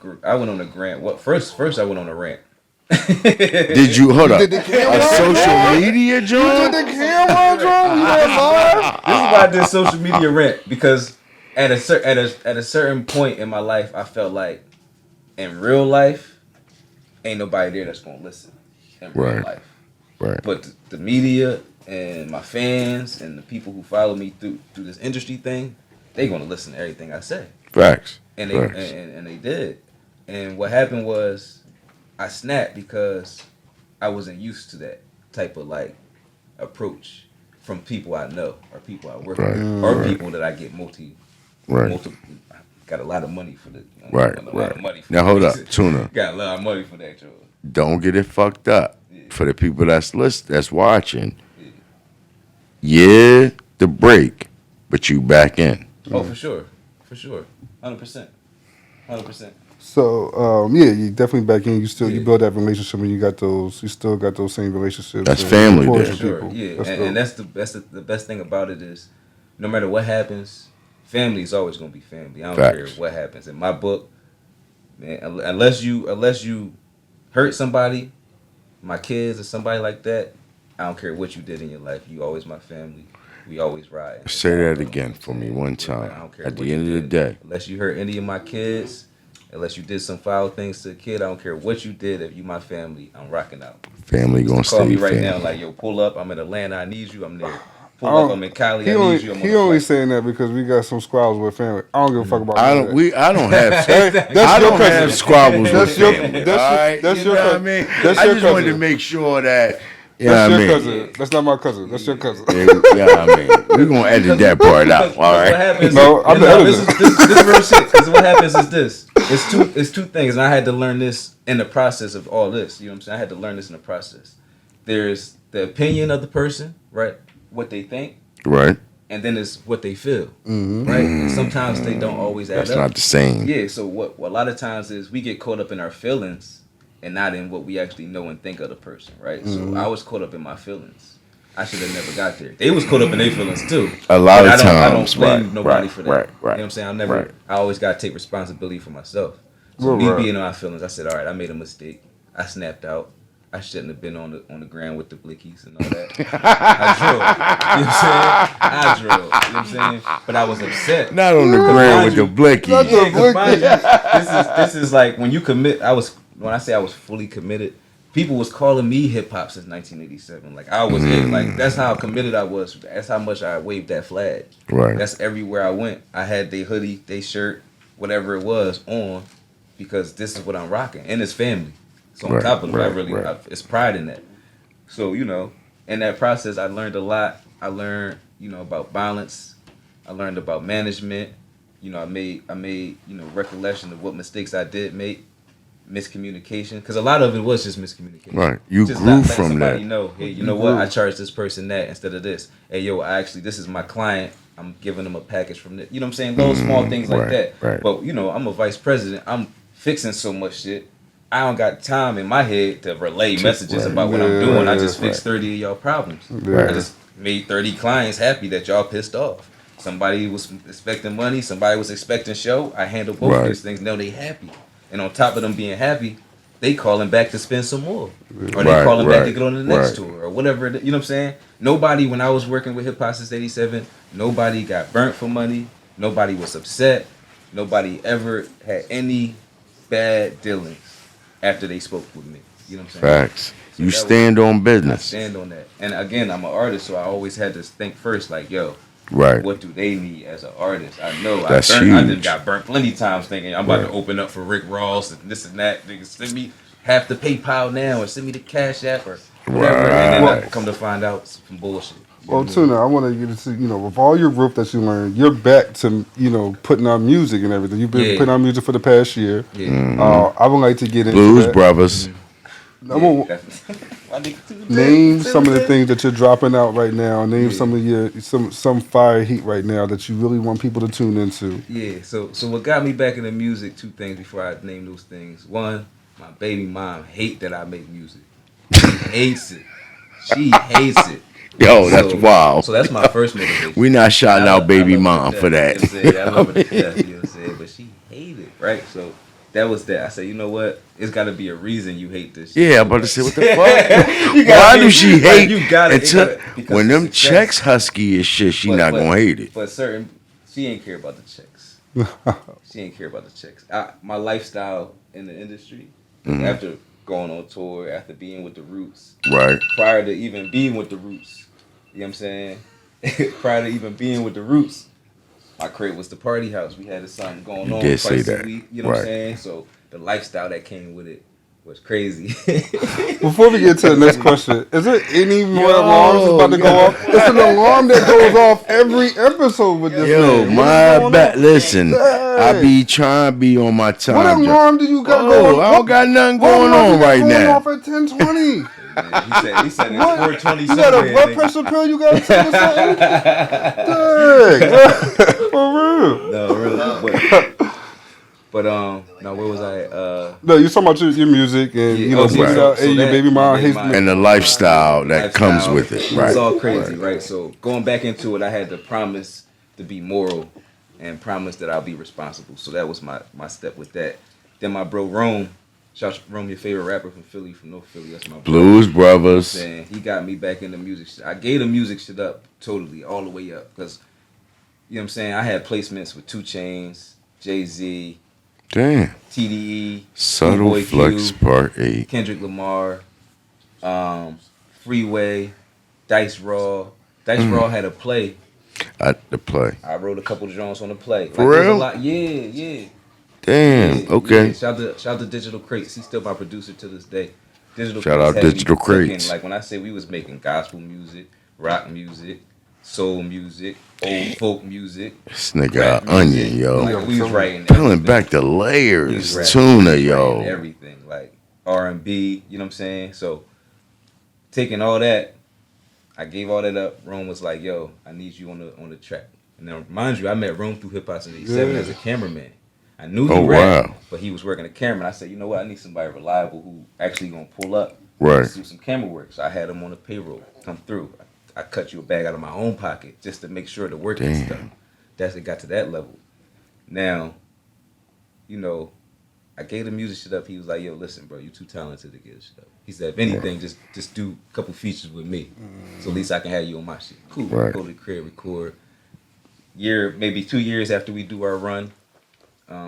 a grant. First I went on a rant. Did you hold up? A social media joint? The camera drum? You went live? This is why I did social media rant because at a certain point in my life, I felt like in real life, ain't nobody there that's gonna listen in real life. Right. But the media and my fans and the people who follow me through this industry thing, they gonna listen to everything I say. Facts. And they did. And what happened was I snapped because I wasn't used to that type of like approach from people I know or people I work with or people that I get got a lot of money for the Now hold up, Tuna. Got a lot of money for that, Joe. Don't get it fucked up. For the people that's watching. Yeah, the break, but you back in. Oh, for sure. 100%. So you definitely back in. You build that relationship, and you still got those same relationships. That's family there. Sure, yeah. And that's the best thing about it is, no matter what happens, family is always gonna be family. I don't care what happens. In my book, man, unless you hurt somebody, my kids or somebody like that, I don't care what you did in your life. You always my family. We always ride. Say that again for me one time. I don't care At the end of the day, unless you hurt any of my kids, Unless you did some foul things to a kid, I don't care what you did. If you my family, I'm rocking out. Family gonna Call me stay right family. now, like, yo, pull up. I'm in Atlanta. I need you. I'm there. Pull up. I'm in Cali. He I only need you. I'm on he the only flight. saying that because we got some squabbles with family. I don't give a fuck about I none of don't. that. I don't have. That's I your don't cousin. have squabbles with That's your- family. that's all your- right, that's you your know what I cousin. mean. That's I your just wanted to cousin. make sure that. You That's know your what I mean? cousin. That's not my cousin. That's your cousin. Yeah, I mean, we're gonna edit that part out. All What right. happens? No, I'm the editor. This real shit. Because what happens is this. It's two things, and I had to learn this in the process of all this. You know what I'm saying? I had to learn this in the process. There's the opinion of the person, right? What they think, Right. and then it's what they feel, right? And sometimes they don't always add That's up. not the same. Yeah. So what a lot of times is we get caught up in our feelings and not in what we actually know and think of the person, right? So I was caught up in my feelings. I should have never got there. They was caught up in their feelings too. A lot But of I don't times, blame right, nobody right, for that. right, You know what I'm saying? right. I always got to take responsibility for myself. So Right. me being in my feelings, I said, all right, I made a mistake. I snapped out. I shouldn't have been on the ground with the blickies and all that. I drove. You know what I'm saying? I drove. You know what I'm saying? But I was upset. Not on the ground with the blicky. Not the- Yeah, 'cause mind you, this is like when you commit. When I say I was fully committed, people was calling me hip hop since 1987. Like I was it. Like that's how committed I was. That's how much I waved that flag. Right. That's everywhere I went. I had their hoodie, their shirt, whatever it was on, because this is what I'm rocking, and it's family. So on Right, top of it, right. it's pride in that. So in that process, I learned a lot. I learned about balance. I learned about management. I made recollection of what mistakes I did make, miscommunication, because a lot of it was just miscommunication. Right. You Just grew not letting from somebody that. know, hey, you know what? I charged this person that instead of this. Hey, yo, this is my client. I'm giving them a package from this. You know what I'm saying? Little small things like right, that. right. But I'm a vice president. I'm fixing so much shit. I don't got time in my head to relay messages right. about what I'm doing. I Yeah, just fixed right. 30 of y'all problems. Yeah. I just made 30 clients happy that y'all pissed off. Somebody was expecting money. Somebody was expecting show. I handle both Right. of these things. Now they happy. And on top of them being happy, they calling back to spend some more. Or they Right, calling back to right, get on the next right. tour or whatever. You know what I'm saying? Nobody, when I was working with Hip Hop Since 87, nobody got burnt for money. Nobody was upset. Nobody ever had any bad dealings after they spoke with me. You know what I'm saying? Facts. So You that stand on I business. stand on that. And again, I'm an artist, so I always had to think first, like, yo, Right. what do they need as an artist? I know That's I huge. done got burnt plenty times thinking I'm about Right. to open up for Rick Ross and this and that. Niggas send me half the PayPal now or send me the Cash App or whatever. And then I Right. come to find out some bullshit. Well, Tuna, I want to get into, with all your growth that you learned, you're back to, putting out music and everything. You've been Yeah. putting out music for the past year. Yeah. I would like to get into Blues that. Brothers. I want- Definitely. My nigga Tubi. Name some of the things that you're dropping out right now. Name Yeah. some of your some fire heat right now that you really want people to tune into. Yeah, so what got me back into music, two things before I name those things. One, my baby mom hate that I make music. She hates it. She hates it. Yo, that's wild. So that's my first motivation. We not shouting I out love- baby I love mom her to for death, that. You know what I'm saying? I love her to death, you know what I'm saying? But she hated it, right? So that was that. I said, you know what? It's got to be a reason you hate this shit. Yeah, I'm about to say, what the fuck? You gotta Why be- do she like, hate? you gotta- it until- gotta- because when them success- checks husky as shit, she not gonna hate it. But she ain't care about the checks. She ain't care about the checks. My lifestyle in the industry, Mm-hmm. after going on tour, after being with the Roots, Right. prior to even being with the Roots, you know what I'm saying? Prior to even being with the Roots, my crib was the party house. We had something going You on did say twice a that. week. You know what I'm Right. saying? So the lifestyle that came with it was crazy. Before we get to the next question, is there any more Yo, alarms about to go yo. off? It's an alarm that goes off every episode with this Yo, man. What is my going bad. on? Listen, I Hey. be trying to be on my time. What alarm do you got going? I don't got nothing What going alarm on you got right going now. off at 10:20? Man, he said it's What? 420 You got a somewhere, blood nigga. pressure pill you got to take or something? Dang. For real. No, really. But no, where was I? No, you're talking about your music and Yeah, you okay, know, so and your that- baby my mom baby hates mom- And the lifestyle that comes with it. It's Right. all crazy, right? So going back into it, I had to promise to be moral and promise that I'll be responsible. So that was my step with that. Then my bro Rome, shout out Rome, your favorite rapper from Philly, from North Philly. That's my bro. Blues Brothers. Saying he got me back into music. I gave the music shit up totally, all the way up, because you know what I'm saying. I had placements with 2 Chainz, Jay-Z, Damn. TDE, Subtle B-Boy Flex Q, Part 8. Kendrick Lamar, Freeway, Dice Raw. Dice Raw had a play. The play. I wrote a couple of songs on the play. For Like, there's a real? lot. Yeah. Damn. Okay. Yeah. Shout out to Digital Crates. He's still my producer to this day. Digital Shout Crates out had Digital me cooking. Crates. Like when I say we was making gospel music, rock music, soul music, old folk music, This nigga rap an onion, music. yo. Like, we was writing Peeling everything. back the He was layers. rapping, Tuna, he was writing yo. everything like R&B. You know what I'm saying? So taking all that, I gave all that up. Rome was like, "Yo, I need you on the track." And now, mind you, I met Rome through HipHop Since '87 as a cameraman. I knew he rapped, wow. but he was working the camera. And I said, "You know what? I need somebody reliable who actually gonna pull up, Right. and do some camera work." So I had him on the payroll, come through. I cut you a bag out of my own pocket just to make sure the work gets done. That's it. Got to that level. Now, you know, I gave the music shit up. He was like, "Yo, listen, bro, you too talented to get this shit up." He said, "If anything, just do a couple features with me, so at least I can have you on my shit." Cool. Right. Go to the crib, record. Maybe 2 years after we do our run,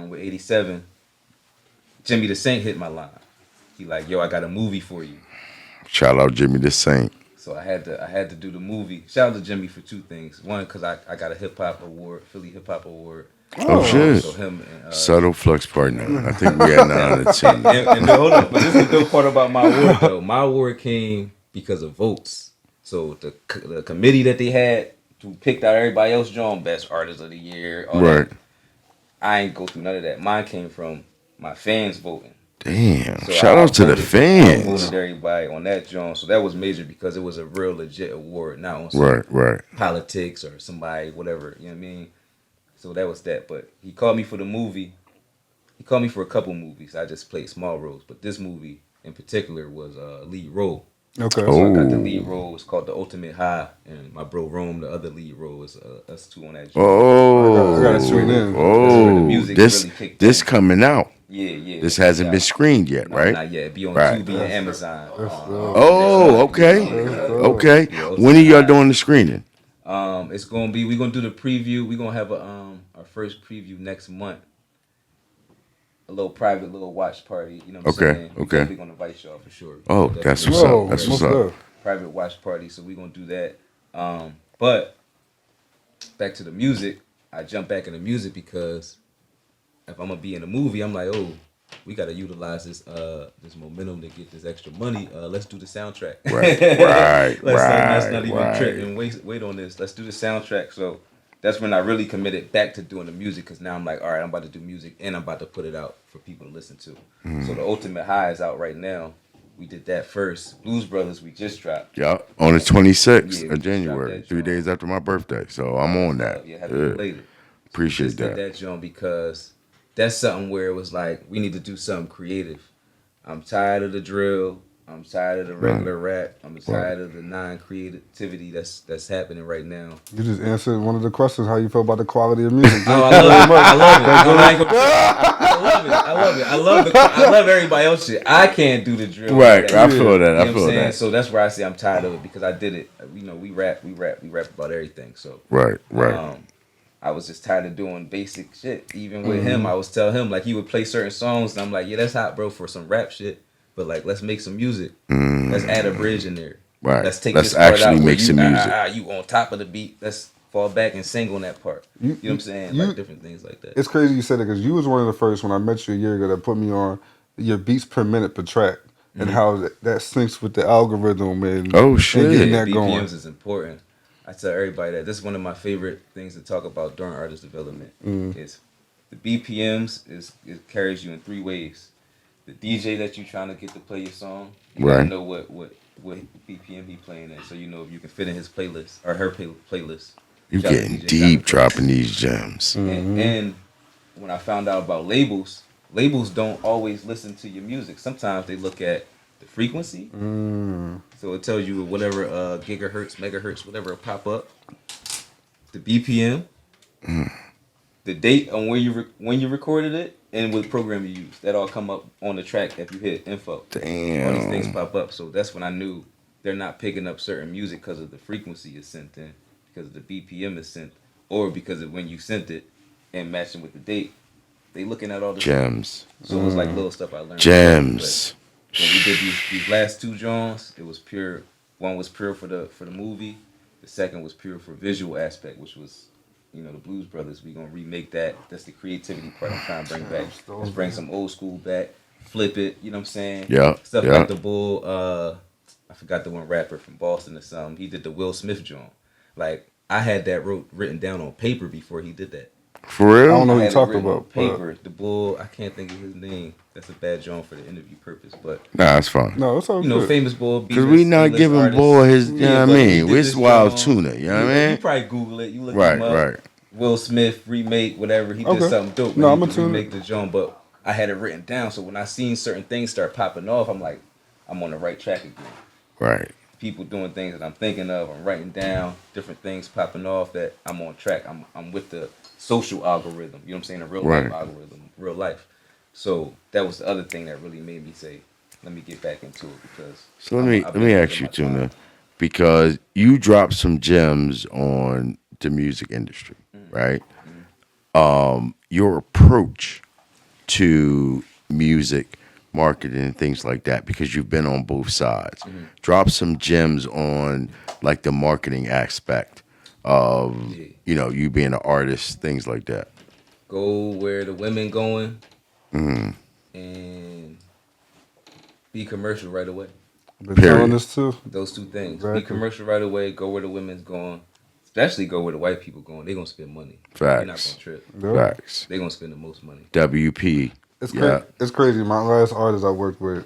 with 87, Jimmy the Saint hit my line. He like, "Yo, I got a movie for you." Shout out Jimmy the Saint. So I had to do the movie. Shout out to Jimmy for two things. One, because I got a hip hop award, Philly Hip Hop Award. Oh, shit. So him and Subtle Flex Partner. I think we had 9 on the team. and hold on, but this is the dope part about my award though. My award came because of votes. So the committee that they had who picked out everybody else, John, best artist of the year, all Right. that, I ain't go through none of that. Mine came from my fans voting. Damn. So Shout out to the I fans. voted everybody on that John. So that was major because it was a real legit award, not on some Right. politics or somebody, whatever. You know what I mean? So that was that. But he called me for the movie. He called me for a couple movies. I just played small roles. But this movie in particular was a lead role. Okay. So I got the Oh. lead role. It's called The Ultimate High. And my bro Rome, the other lead role, is us two on that joint. Oh. I gotta tune in. That's where the Oh. music This really kicked this in. coming out. Yeah. This hasn't been screened yet, No, right? not yet. It'd be on Right. Tubi and Amazon. Oh, okay. Okay. When are y'all doing the screening? It's gonna be. We're gonna do the preview. We're gonna have our first preview next month. A little private, little watch party. You know what I'm Okay, saying? okay. We're gonna invite y'all for sure. Oh, Definitely. that's what's Whoa, up. That's most what's up. love. Private watch party. So we're gonna do that. But back to the music. I jump back in the music because if I'm gonna be in a movie, I'm like, oh, we gotta utilize this momentum to get this extra money. Let's do the soundtrack. Right. Let's not even right. trip and wait on this. Let's do the soundtrack. So that's when I really committed back to doing the music because now I'm like, all right, I'm about to do music and I'm about to put it out for people to listen to. So the Ultimate High is out right now. We did that first. Blues Brothers, we just dropped. Yeah, on the 26th Yeah, we of just dropped January, that 3 joint. days after my birthday. So I'm on that. Yeah, happy belated. Appreciate Just did that. that joint because that's something where it was like we need to do something creative. I'm tired of the drill. I'm tired of the regular rap. I'm tired of the non-creativity that's happening right now. You just answered one of the questions. How you feel about the quality of music? Oh, I love it. I love it. I love everybody else shit. I can't do the drill. Right, like I feel that. You know I what I'm feel saying? that. So that's where I say I'm tired of it because I did it. You know, we rap about everything. So Right. I was just tired of doing basic shit. Even with him, I was tell him like he would play certain songs, and I'm like, yeah, that's hot, bro, for some rap shit. But like, let's make some music. Let's add a bridge in there. Right. Let's take Let's this part actually out where make some music. you on top of the beat. Let's fall back and sing on that part. You know what I'm saying? Like different things like that. It's crazy you said it because you was one of the first when I met you a year ago that put me on your beats per minute per track and how that syncs with the algorithm and Oh, shit. and getting Yeah, that BPMs going. is important. I tell everybody that this is one of my favorite things to talk about during artist development. Is the BPMs it carries you in 3 ways. The DJ that you trying to get to play your song, you gotta Right. know what BPM he playing at, so you know if you can fit in his playlist or her playlist. You Shout out to getting DJ deep Jonathan. dropping these gems. And when I found out about labels don't always listen to your music. Sometimes they look at the frequency. So it tells you whatever gigahertz, megahertz, whatever pop up. The BPM, the date on when you recorded it, and what program you used. That all come up on the track if you hit info. All these things Damn. pop up. So that's when I knew they're not picking up certain music because of the frequency is sent in, because the BPM is sent, or because of when you sent it and matching with the date. they looking at all the Gems. So it was like little stuff I learned. Gems. But when we did these last 2 Johns, it was pure. One was pure for the movie. The second was pure for visual aspect, which was, the Blues Brothers. We gonna remake that. That's the creativity part I'm trying to bring back. Let's bring some old school back. Flip it. You know what I'm saying? Yeah. Stuff like the Bull. I forgot the one rapper from Boston or something. He did the Will Smith John. Like I had that written down on paper before he did that. For real? I don't know what I you're had it talking written on about. paper. The Bull. I can't think of his name. That's a bad John for the interview purpose, but Nah, it's fine. No, it's all good. famous Bull. Because we not giving artist. Bull his, you know what I but he mean? did It's this Wilde John. Tuna, you know what I You mean? probably Google it. You look Right, him up. right. Will Smith remake, whatever. He Okay. did something dope. No, He I'ma could tune remake the John, but I had it written down. So when I seen certain things start popping off, I'm like, I'm on the right track again. Right. People doing things that I'm thinking of. I'm writing down different things popping off that I'm on track. I'm with the social algorithm. You know what I'm saying? The real life algorithm, real life. So that was the other thing that really made me say, let me get back into it because. So let me ask you, Tuna, because you dropped some gems on the music industry, right? Your approach to music marketing and things like that, because you've been on both sides. Drop some gems on like the marketing aspect of you being an artist, things like that. Go where the women going, and be commercial right away. Been Period. telling this too. Those 2 things. Exactly. Be commercial right away. Go where the women's going. Especially go where the white people going. They gonna spend money. Facts. They're not gonna trip. Yeah. Facts. They gonna spend the most money. WP. It's crazy. My last artist I worked with,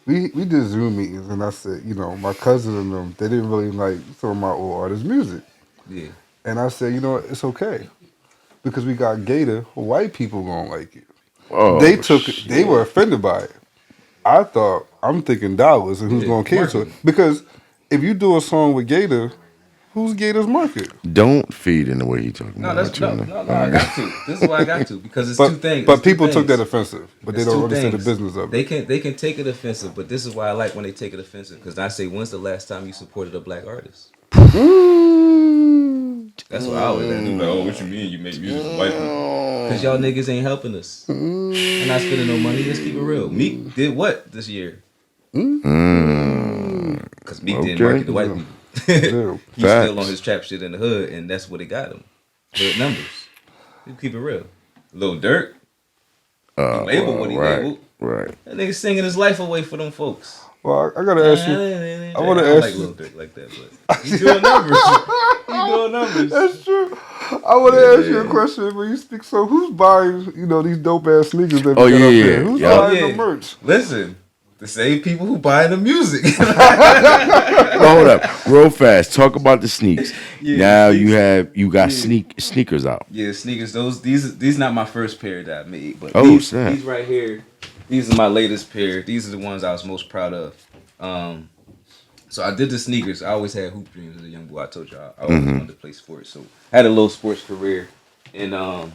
we did Zoom meetings, and I said, my cousin and them, they didn't really like some of my old artists' music. Yeah. And I said, it's okay. Because we got Gator, white people gonna like it. Oh, They were offended by it. I'm thinking dollars and who's gonna care to it. Because if you do a song with Gator, who's Gator's market? Don't feed in the way you talking No, about that's Tuna. no. I got to. This is why I got to because it's But, 2 things. but It's 2 people took things. that offensive, but they It's don't 2 understand the things. business of it. They can take it offensive, but this is why I like when they take it offensive because I say, when's the last time you supported a black artist? That's what I always ask. Like, oh, what you mean you make music for white people? Because y'all niggas ain't helping us. I'm not spending no money. Let's keep it real. Meek did what this year? Because Meek didn't market the white people. He's still on his trap shit in the hood, and that's what it got him. Hood numbers. You keep it real. Lil Durk, he labeled what he labeled. Right. That nigga singing his life away for them folks. Well, I gotta ask you. I want to don't ask like you. Lil Durk like that, but he's doing numbers. He's doing numbers. That's true. I want to ask you a question when you speak. So, who's buying, these dope ass sneakers that we got up there? Who's buying the merch? Listen, the same people who buy the music. Hold up, real fast. Talk about the sneaks. Now you got sneakers out. Yeah, sneakers. These not my first pair that I made, but these right here, these are my latest pair. These are the ones I was most proud of. So I did the sneakers. I always had hoop dreams as a young boy. I told you I always wanted to play sports. So I had a little sports career, and I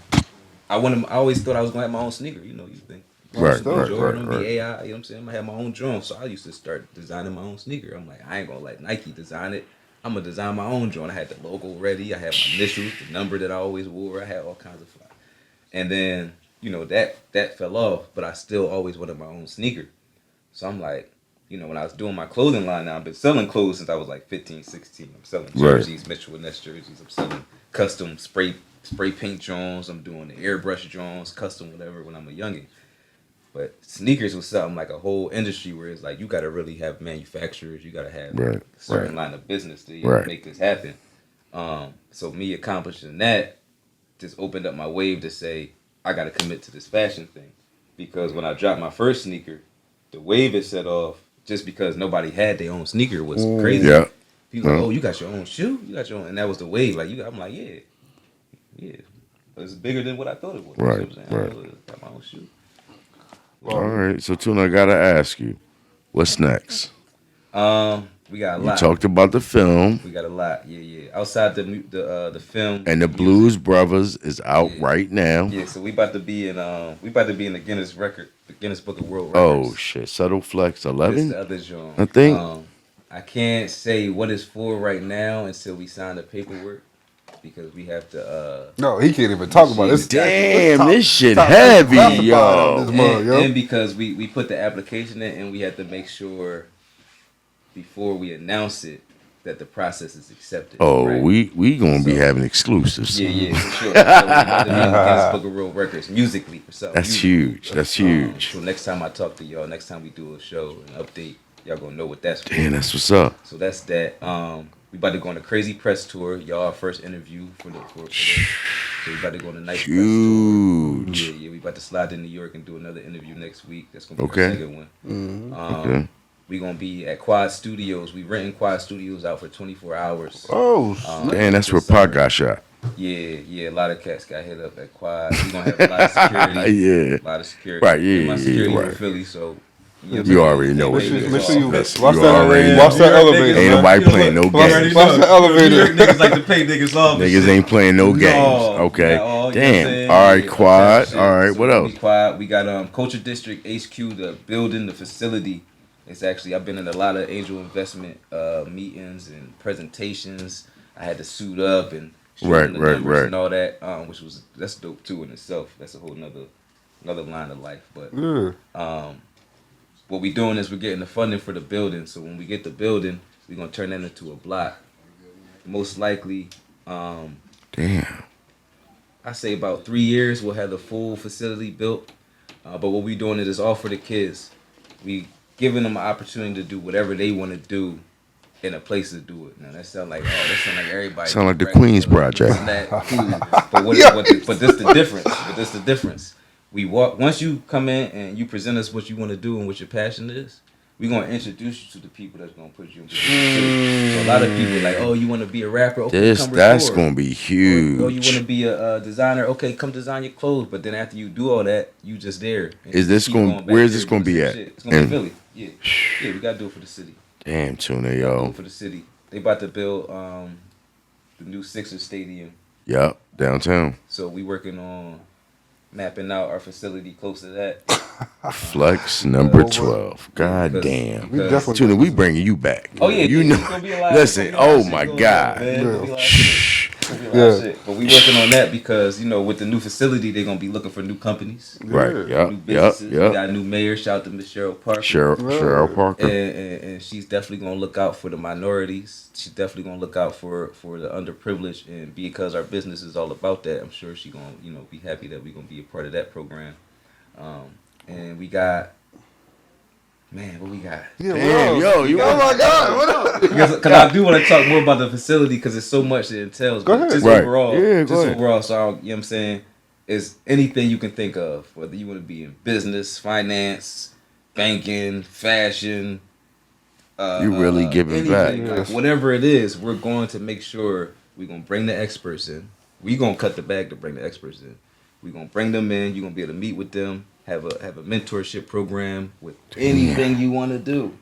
always thought I was gonna have my own sneaker. You think. Jordan, the AI, you know what I'm saying? I'm gonna have my own drum. So I used to start designing my own sneaker. I'm like, I ain't gonna let Nike design it. I'm gonna design my own drum. I had the logo ready. I had my initials, the number that I always wore. I had all kinds of fly. And then, that fell off, but I still always wanted my own sneaker. So I'm like, when I was doing my clothing line now, I've been selling clothes since I was like 15, 16. I'm selling jerseys, Mitchell & Ness jerseys. I'm selling custom spray paint drones. I'm doing the airbrush drones, custom whatever when I'm a youngin'. But sneakers was something like a whole industry where it's like you got to really have manufacturers. You got to have a certain line of business to make this happen. So me accomplishing that just opened up my wave to say I got to commit to this fashion thing. Because when I dropped my first sneaker, the wave it set off just because nobody had their own sneaker was crazy. Yeah. People like, oh, you got your own shoe? You got your own. And that was the wave. Like I'm like, yeah. But it's bigger than what I thought it was. Right, You know what I'm saying? I got my own shoe. All right, so Tuna, I gotta ask you, what's next? We got a lot. You talked about the film. We got a lot. Yeah. Outside the film And the Blues Brothers is out right now. Yeah, so we about to be in the Guinness Book of World Records. Oh shit, Subtle Flex 11. It's the other joint. I think. I can't say what it's for right now until we sign the paperwork. because we have to. No, he can't even talk about it. Damn, this shit top heavy, classified yo. on this mug, yo. And because we put the application in, and we had to make sure before we announce it that the process is accepted. Oh, right? we gonna be having exclusives. Yeah, for sure. So we're about to be in the Guinness Book of World Records musically for something. That's huge. That's huge. So next time I talk to y'all, next time we do a show and update, y'all gonna know what that's for. Damn, that's what's up. So that's that. We about to go on a crazy press tour. Y'all our first interview for the so we about to go on a nice Huge. press tour. Yeah, we about to slide to New York and do another interview next week. That's gonna be Okay. our second one. Okay. We gonna be at Quad Studios. We renting Quad Studios out for 24 hours. Oh, Damn, that's where Pac got shot. Yeah. A lot of cats got hit up at Quad. We gonna have a lot of security. Yeah. A lot of security. Right, yeah, And my yeah, security right. in Philly, so You already know what it is. make sure you watch You already know. that elevator. Ain't man. nobody playing no Watch games. the elevator. Niggas like to pay niggas off. Niggas ain't playing no games. Okay. Damn. All right, Quad. All right, what else? Quad. We got Culture District HQ, the building, the facility. It's actually, I've been in a lot of angel investment meetings and presentations. I had to suit up and show them the numbers and all that, that's dope too in itself. That's a whole another line of life. But what we doing is we're getting the funding for the building. So when we get the building, we're gonna turn that into a block. Most likely, Damn. I say about 3 years we'll have the full facility built. But what we doing is all for the kids. We giving them an opportunity to do whatever they want to do in a place to do it. Now that sound like everybody. Sound like the Queens Project. But this the difference. This the difference. We walk once you come in and you present us what you want to do and what your passion is. We're gonna introduce you to the people that's gonna put you in position. So a lot of people like, oh, you want to be a rapper? Okay, come That's record. gonna be huge. Oh, you want to be a designer? Okay, come design your clothes. But then after you do all that, you just there. Is this where is this gonna be at? It's gonna be Philly. Yeah, we gotta do it for the city. Damn, Tuna, Do yo. it for the city. They about to build the new Sixers stadium. Yep, downtown. So we working on mapping out our facility close to that. Flex number 12. God damn. We definitely Tuna, we bringing you back. Oh yeah, You it's know. gonna be a lot. Listen, it's gonna be a lot oh of my shit going God. on, man. It's gonna be a lot of shit. It's gonna be a lot of shit. But we working on that because with the new facility, they're gonna be looking for new companies, Right. new Yep. businesses. We Yep. got a new mayor. Shout out to Miss Cheryl Parker. Cheryl Parker. And she's definitely gonna look out for the minorities. She's definitely gonna look out for the underprivileged, and because our business is all about that, I'm sure she's gonna be happy that we're gonna be a part of that program. And we got, man, what we got? Damn, yo, you Oh my God! What up? Because I do want to talk more about the facility because it's so much it entails. Go but ahead. Just Right. overall, Yeah, go ahead. so you know what I'm saying, is anything you can think of, whether you want to be in business, finance, banking, fashion. You really giving anything, back. like, whatever it is, we're going to make sure we're going to bring the experts in. We're going to cut the bag to bring the experts in. We're going to bring them in. You're going to be able to meet with them, have a mentorship program with anything you want to do.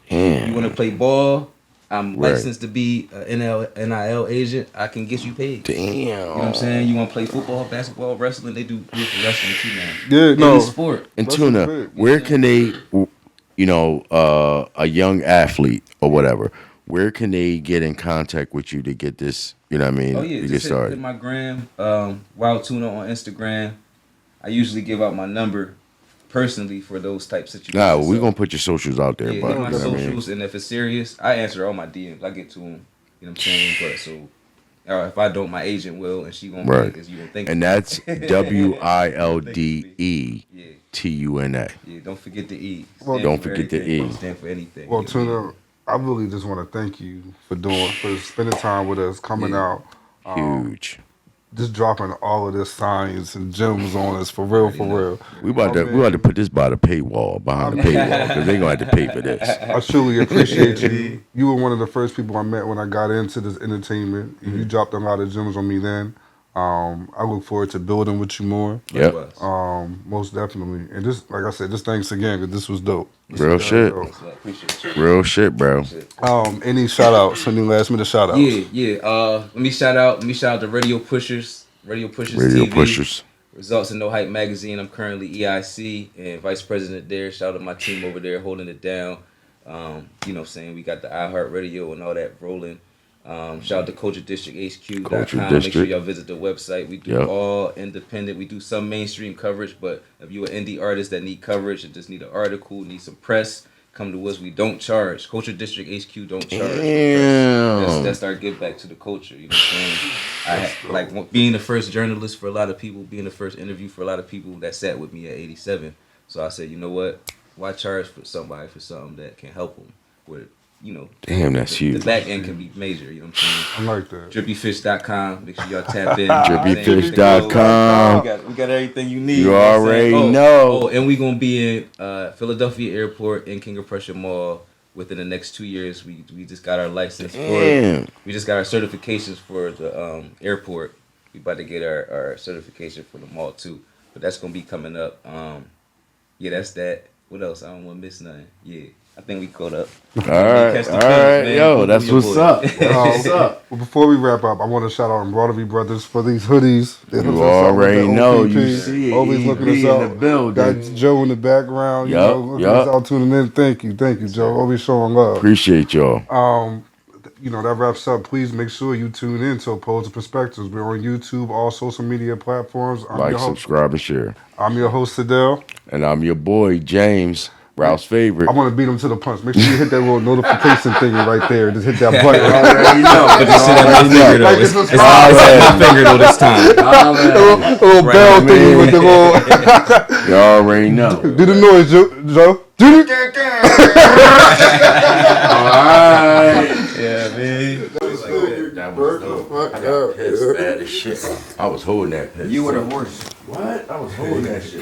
Damn. You want to play ball? I'm Right. licensed to be an NIL agent. I can get you paid. Damn. You know what I'm saying? You want to play football, basketball, wrestling? They do good for wrestling too now. Yeah, no. Any sport. And That's Tuna, big. where can they, a young athlete or whatever, where can they get in contact with you to get this, you know what I mean, Oh yeah, to get just hit started? my gram, Wilde Tuna on Instagram. I usually give out my number personally for those type situations. Nah, well, we're So, going to put your socials out there, yeah, but hit my you know what I mean? socials, and if it's serious, I answer all my DMs. I get to them. You know what I'm saying? But so, if I don't, my agent will, and she gonna Right. because you gonna think. And that's WILDETUNA. Yeah, don't forget the E. Well, Stand don't for forget the everything. E. Stand for anything. Well, Tuna, I really just want to thank you for spending time with us, coming out, Huge. just dropping all of this science and gems on us for real, for real. We about to put this by the paywall, behind the paywall, because they going to have to pay for this. I truly appreciate you. You were one of the first people I met when I got into this entertainment. And you dropped a lot of gems on me then. I look forward to building with you more. Yep. Most definitely. And just like I said, just thanks again because this was dope. Real shit. Appreciate you. Real shit, bro. Any shout outs? Any last minute shout outs? Yeah. Let me shout out the Radio Pushers Radio TV. pushers. Results in No Hype magazine. I'm currently EIC and vice president there. Shout out to my team over there holding it down. You know what I'm saying? We got the iHeartRadio and all that rolling. Shout out to culturedistricthq.com. Culture Make sure District. y'all visit the website. We do Yep. all independent. We do some mainstream coverage, but if you're an indie artist that need coverage and just need an article, need some press, come to us. We don't charge. Culture District HQ don't charge. Damn. That's our give back to the culture. You know what I'm saying? Like being the first journalist for a lot of people, being the first interview for a lot of people that sat with me at 87. So I said, you know what? Why charge for somebody for something that can help them? Where, you know, Damn, that's the huge. back end can be major. You know what I'm saying? I like that. Drippyfish.com. Make sure y'all tap in. Drippyfish.com. We got everything you need. You know what I'm already saying? know. Oh, and we gonna be in Philadelphia Airport and King of Prussia Mall within the next 2 years. We just got our license Damn. we just got our certifications for the airport. We about to get our certification for the mall too. But that's gonna be coming up. Yeah, that's that. What else? I don't want to miss nothing. Yeah. I think we caught up. All right, Man. yo, that's Your what's boy. up. That's what's up. Well, before we wrap up, I want to shout out Embroidery Brothers for these hoodies. They hooked You us up with already the know. OPP. You see it. Always looking EB us in out. the building. Got Joe in the background. You know, looking us out, tuning in. Thank you, Joe. Always showing love. Appreciate y'all. You know, that wraps up. Please make sure you tune in to Opposing Perspectives. We're on YouTube, all social media platforms. Like, subscribe, and share. I'm your host, Sadell. And I'm your boy, James, Ralph's favorite. I want to beat him to the punch. Make sure you hit that little notification thing right there. Just hit that button. You know. But just sit at my finger though. It's at my finger though this time. A little bell thingy with the little. You already know. Do the noise, Joe. Do it. All right. Yeah, man. That was dope. I got pissed bad as shit. I was holding that piss. You were the worst. What? I was holding that shit.